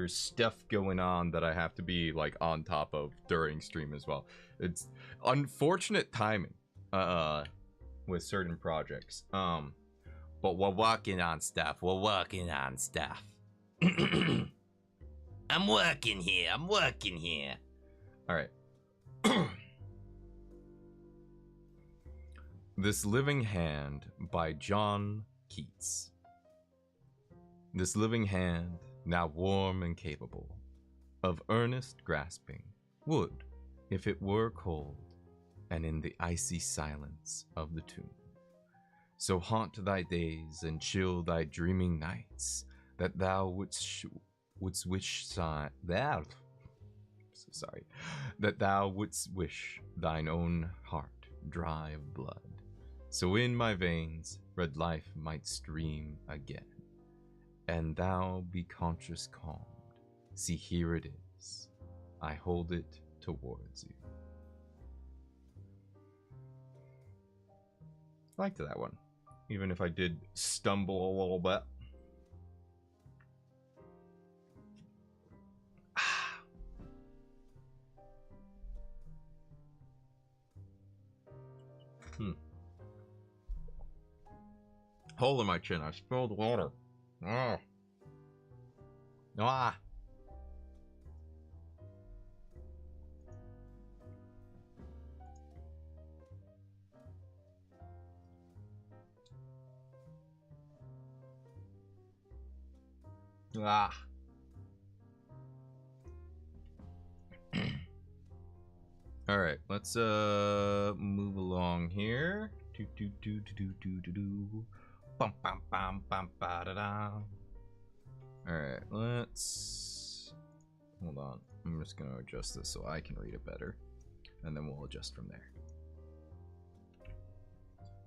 stuff going on that I have to be like on top of during stream as well. It's unfortunate timing with certain projects. But we're working on stuff. I'm working here. I'm working here. All right. This Living Hand by John Keats. This living hand, now warm and capable of earnest grasping, would, if it were cold, and in the icy silence of the tomb, so haunt thy days and chill thy dreaming nights, that thou wouldst wish that. So sorry, that thou wouldst wish thine own heart dry of blood, so in my veins red life might stream again, and thou be conscious calmed. See, here it is. I hold it towards you. I liked that one, even if I did stumble a little bit. Hole in my chin. I spilled water. Ah. Ah. Ah. All right, let's move along here. Bum, bum, bum, bum, ba, da, da. All right, let's hold on. I'm just gonna adjust this so I can read it better, and then we'll adjust from there.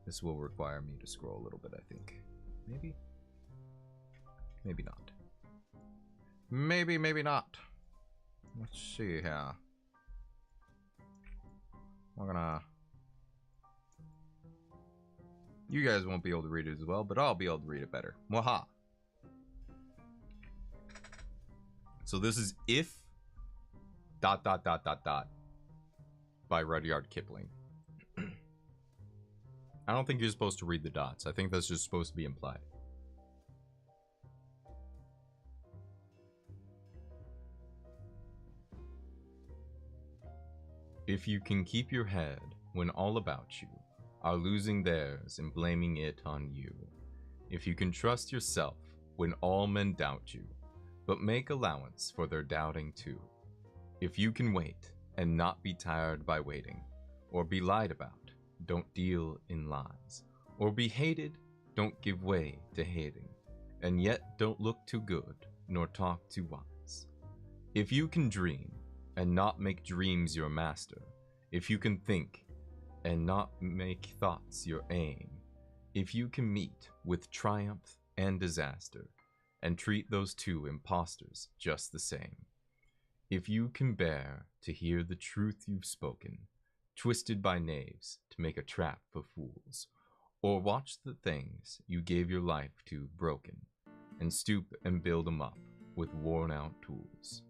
This will require me to scroll a little bit, I think. Maybe not. Maybe not. Let's see here. We're gonna... You guys won't be able to read it as well, but I'll be able to read it better. Waha. So this is If... ... by Rudyard Kipling. I don't think you're supposed to read the dots. I think that's just supposed to be implied. If you can keep your head when all about you are losing theirs and blaming it on you. If you can trust yourself when all men doubt you, but make allowance for their doubting too. If you can wait and not be tired by waiting, or be lied about, don't deal in lies, or be hated, don't give way to hating, and yet don't look too good, nor talk too wise. If you can dream, and not make dreams your master, if you can think, and not make thoughts your aim, if you can meet with triumph and disaster, and treat those two impostors just the same, if you can bear to hear the truth you've spoken, twisted by knaves to make a trap for fools, or watch the things you gave your life to broken, and stoop and build 'em up with worn-out tools.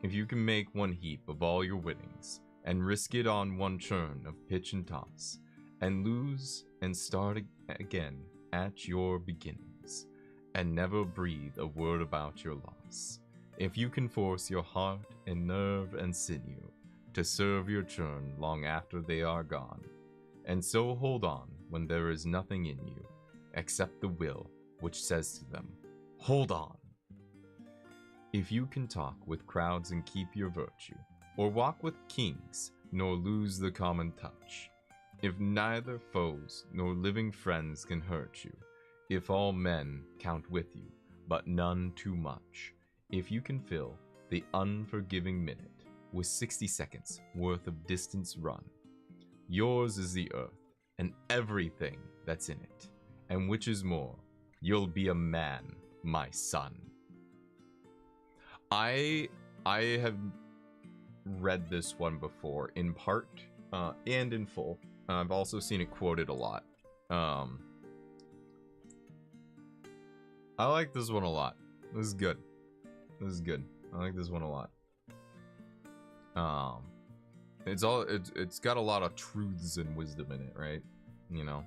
If you can make one heap of all your winnings, and risk it on one churn of pitch and toss, and lose and start again at your beginnings, and never breathe a word about your loss. If you can force your heart and nerve and sinew to serve your churn long after they are gone, and so hold on when there is nothing in you except the will which says to them, hold on. If you can talk with crowds and keep your virtue, or walk with kings, nor lose the common touch, if neither foes nor living friends can hurt you, if all men count with you, but none too much, if you can fill the unforgiving minute with 60 seconds worth of distance run, yours is the earth and everything that's in it, and which is more, you'll be a man, my son. I have read this one before, in part and in full. I've also seen it quoted a lot. I like this one a lot. This is good. This is good. I like this one a lot. It's got a lot of truths and wisdom in it, right? You know.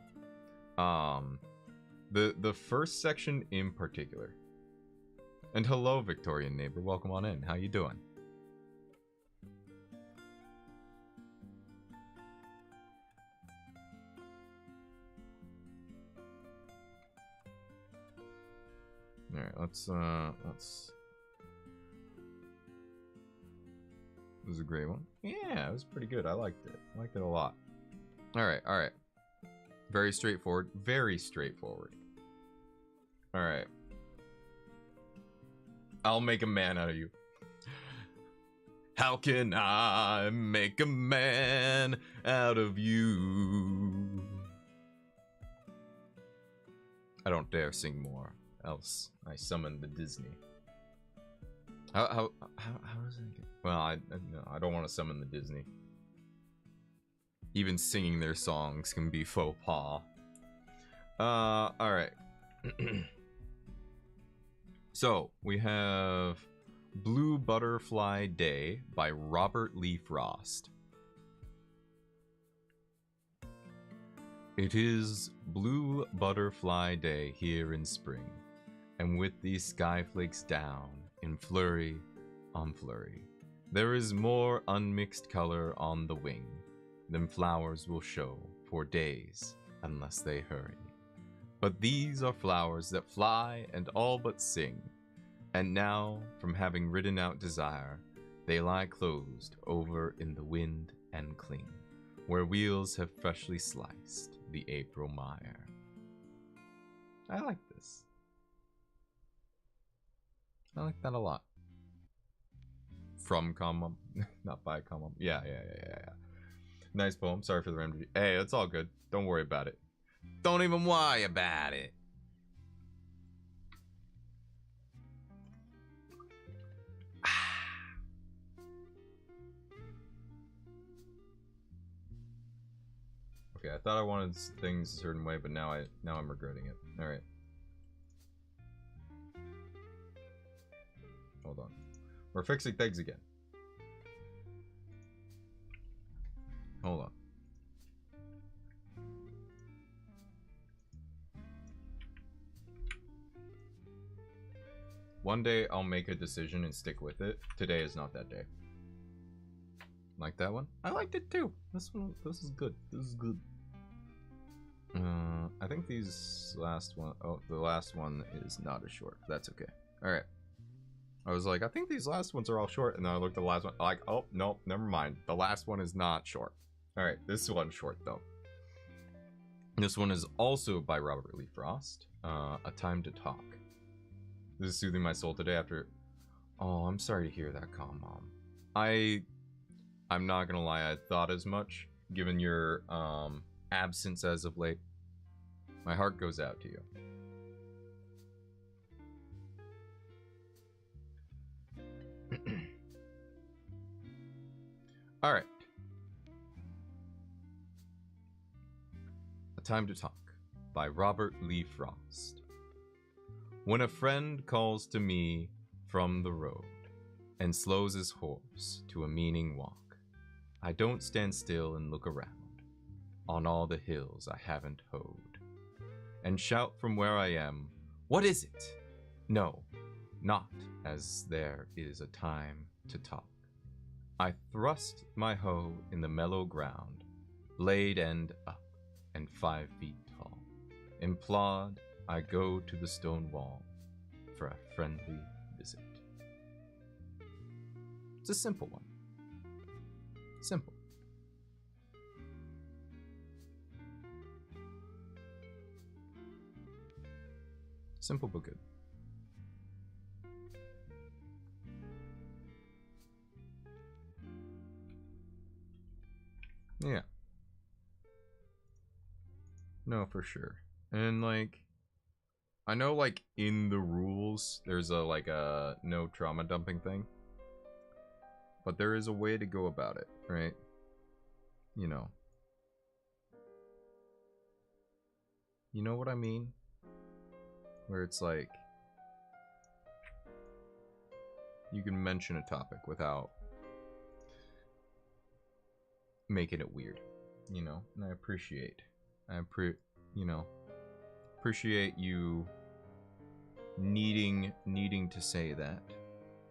The first section in particular, And hello, Victorian neighbor. Welcome on in. How you doing? All right, let's. This was a great one. Yeah, it was pretty good. I liked it. I liked it a lot. All right, all right. Very straightforward. Very straightforward. All right. I'll make a man out of you. How can I make a man out of you? I don't dare sing more, else I summon the Disney. How does it get? Well, I don't want to summon the Disney. Even singing their songs can be faux pas. All right. So we have Blue Butterfly Day by Robert Lee Frost. It is Blue Butterfly Day here in spring, and with these sky flakes down in flurry on flurry, there is more unmixed color on the wing than flowers will show for days unless they hurry. But these are flowers that fly and all but sing, and now, from having ridden out desire, they lie closed over in the wind and cling, where wheels have freshly sliced the April mire. I like this. I like that a lot. From Common, not by Common. Yeah. Nice poem. Sorry for the random. Hey, it's all good. Don't worry about it. Don't even worry about it. Okay, I thought I wanted things a certain way, but now I'm regretting it. All right. Hold on. We're fixing things again. Hold on. One day I'll make a decision and stick with it. Today is not that day. Like that one? I liked it too. This is good. This is good. I think these last one. Oh, the last one is not as short. That's okay. All right. I was like, I think these last ones are all short, and then I looked at the last one. Like, oh no, never mind. The last one is not short. All right, this one's short though. This one is also by Robert Lee Frost. A Time to Talk. This is soothing my soul today after. Oh, I'm sorry to hear that, Calm Mom. I'm not gonna lie, I thought as much, given your absence as of late. My heart goes out to you. All right. A Time to Talk by Robert Lee Frost. When a friend calls to me from the road and slows his horse to a meaning walk, I don't stand still and look around on all the hills I haven't hoed and shout from where I am, what is it? No, not as there is a time to talk. I thrust my hoe in the mellow ground, laid end up and 5 feet tall, and plod I go to the stone wall for a friendly visit. It's a simple one. Simple. Simple but good. Yeah. No, for sure. And like, I know like in the rules there's a no trauma dumping thing, but there is a way to go about it, right? You know what I mean, where it's like you can mention a topic without making it weird, and I appreciate appreciate you needing to say that,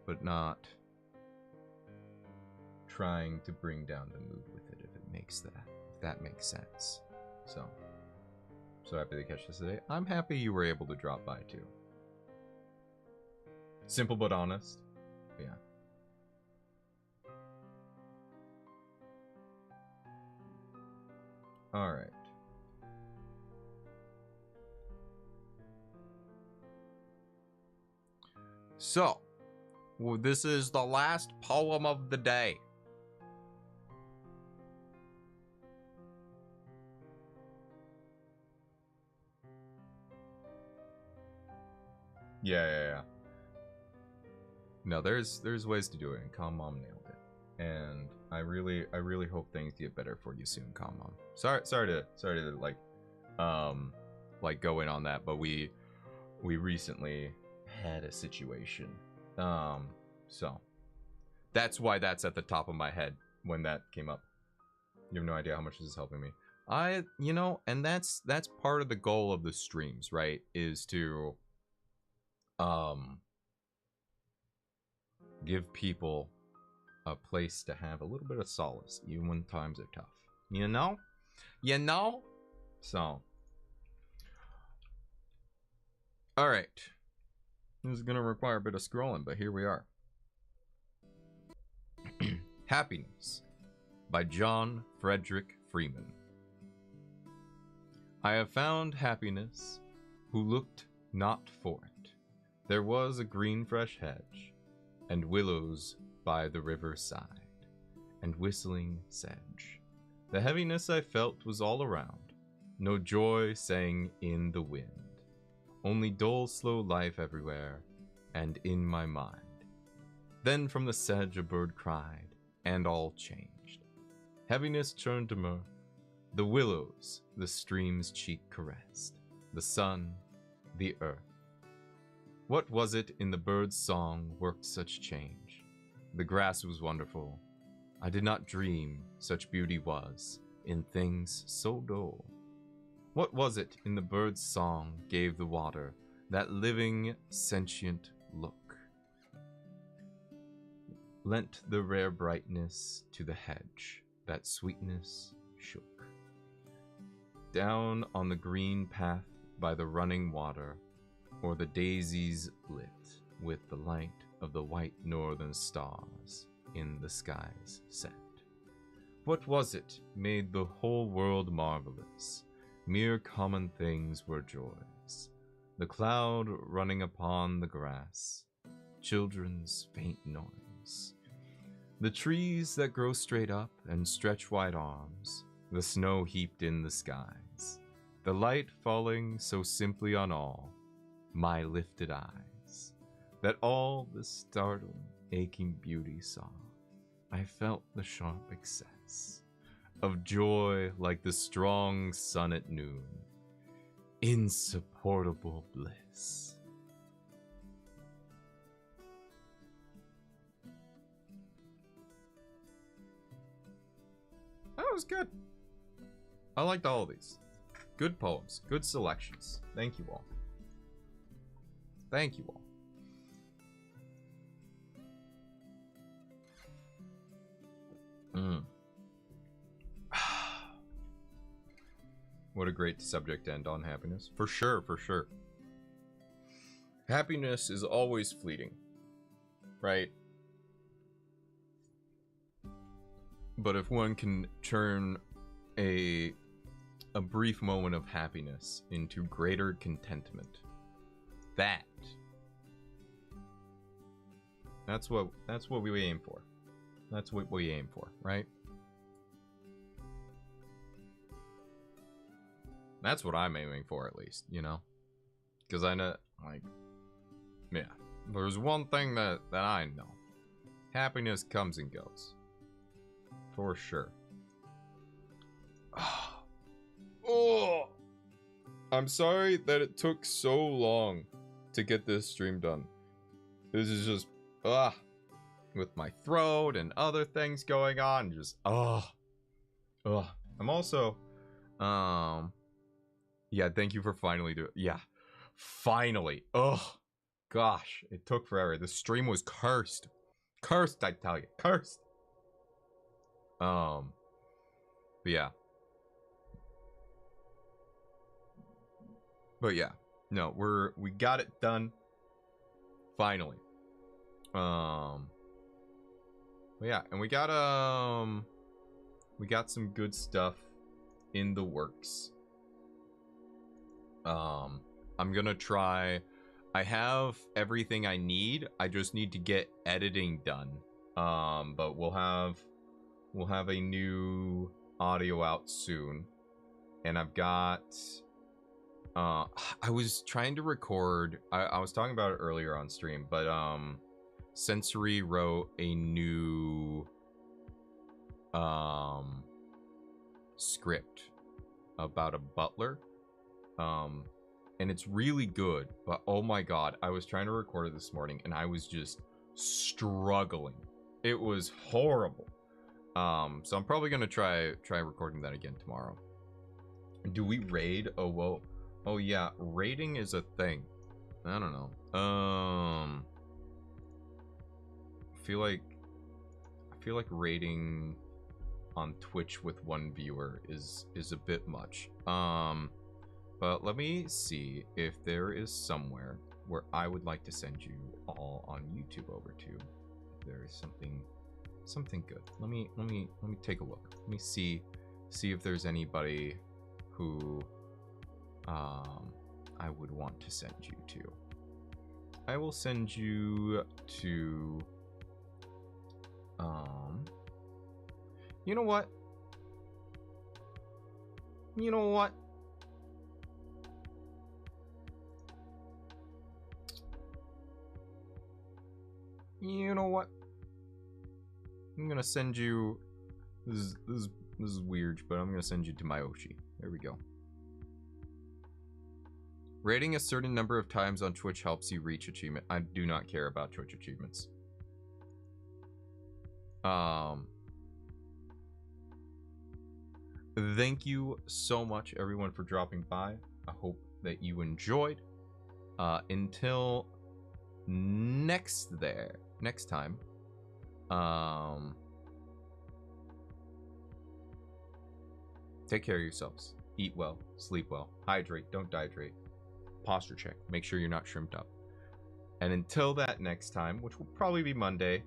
but not trying to bring down the mood with it, if that makes sense. So happy to catch this today. I'm happy you were able to drop by too. Simple but honest. Yeah. All right. So, well, this is the last poem of the day. Yeah. No, there's ways to do it, and Calm Mom nailed it. And I really hope things get better for you soon, Calm Mom. Sorry to like go in on that, but we recently had a situation. So that's why that's at the top of my head when that came up. You have no idea how much this is helping me. And that's part of the goal of the streams, right? Is to give people a place to have a little bit of solace, even when times are tough. You know? So. Alright. This is gonna require a bit of scrolling, but here we are. Happiness by John Frederick Freeman. I have found happiness who looked not for it. There was a green fresh hedge, and willows by the river side, and whistling sedge. The heaviness I felt was all around, no joy sang in the wind, only dull slow life everywhere, and in my mind. Then from the sedge a bird cried, and all changed. Heaviness turned to mirth, the willows the stream's cheek caressed, the sun, the earth. What was it in the bird's song worked such change? The grass was wonderful. I did not dream such beauty was in things so dull. What was it in the bird's song gave the water that living, sentient look? Lent the rare brightness to the hedge, that sweetness shook. Down on the green path by the running water, or the daisies lit with the light of the white northern stars in the sky's set. What was it made the whole world marvelous? Mere common things were joys. The cloud running upon the grass, children's faint noise. The trees that grow straight up and stretch wide arms, the snow heaped in the skies, the light falling so simply on all, my lifted eyes, that all the startled, aching beauty saw. I felt the sharp excess of joy like the strong sun at noon. Insupportable bliss. That was good. I liked all of these. Good poems, good selections. Thank you all. Thank you all. What a great subject to end on, happiness. For sure, for sure. Happiness is always fleeting, right? But if one can turn a brief moment of happiness into greater contentment, that's what we aim for. That's what we aim for, right? That's what I'm aiming for, at least, you know? Because I know, like, yeah. There's one thing that I know. Happiness comes and goes. For sure. Oh! I'm sorry that it took so long to get this stream done. This is just, with my throat and other things going on, just, I'm also, yeah, thank you for finally doing, yeah, finally, gosh, it took forever. The stream was cursed. Cursed, I tell you. Cursed. But yeah. But yeah. No, we got it done. Finally. But yeah, and we got some good stuff in the works. I'm gonna try. I have everything I need. I just need to get editing done. But we'll have a new audio out soon. And I've got I was trying to record, I was talking about it earlier on stream, but Sensory wrote a new script about a butler. And it's really good, but oh my god, I was trying to record it this morning and I was just struggling. It was horrible. So I'm probably gonna try recording that again tomorrow. Do we raid? Oh whoa. Oh yeah, raiding is a thing. I don't know. I feel like raiding on Twitch with one viewer is a bit much. But let me see if there is somewhere where I would like to send you all on YouTube over to. If there is something good. Let me take a look. Let me see if there's anybody who I would want to send you to. I will send you to you know what? You know what? You know what? I'm gonna send you. This is weird, but I'm gonna send you to Myoshi. There we go. Rating a certain number of times on Twitch helps you reach achievement. I do not care about Twitch achievements. Thank you so much, everyone, for dropping by. I hope that you enjoyed. Until next time. Take care of yourselves. Eat well, sleep well, hydrate, don't dehydrate. Posture check. Make sure you're not shrimped up. And until that next time, which will probably be Monday,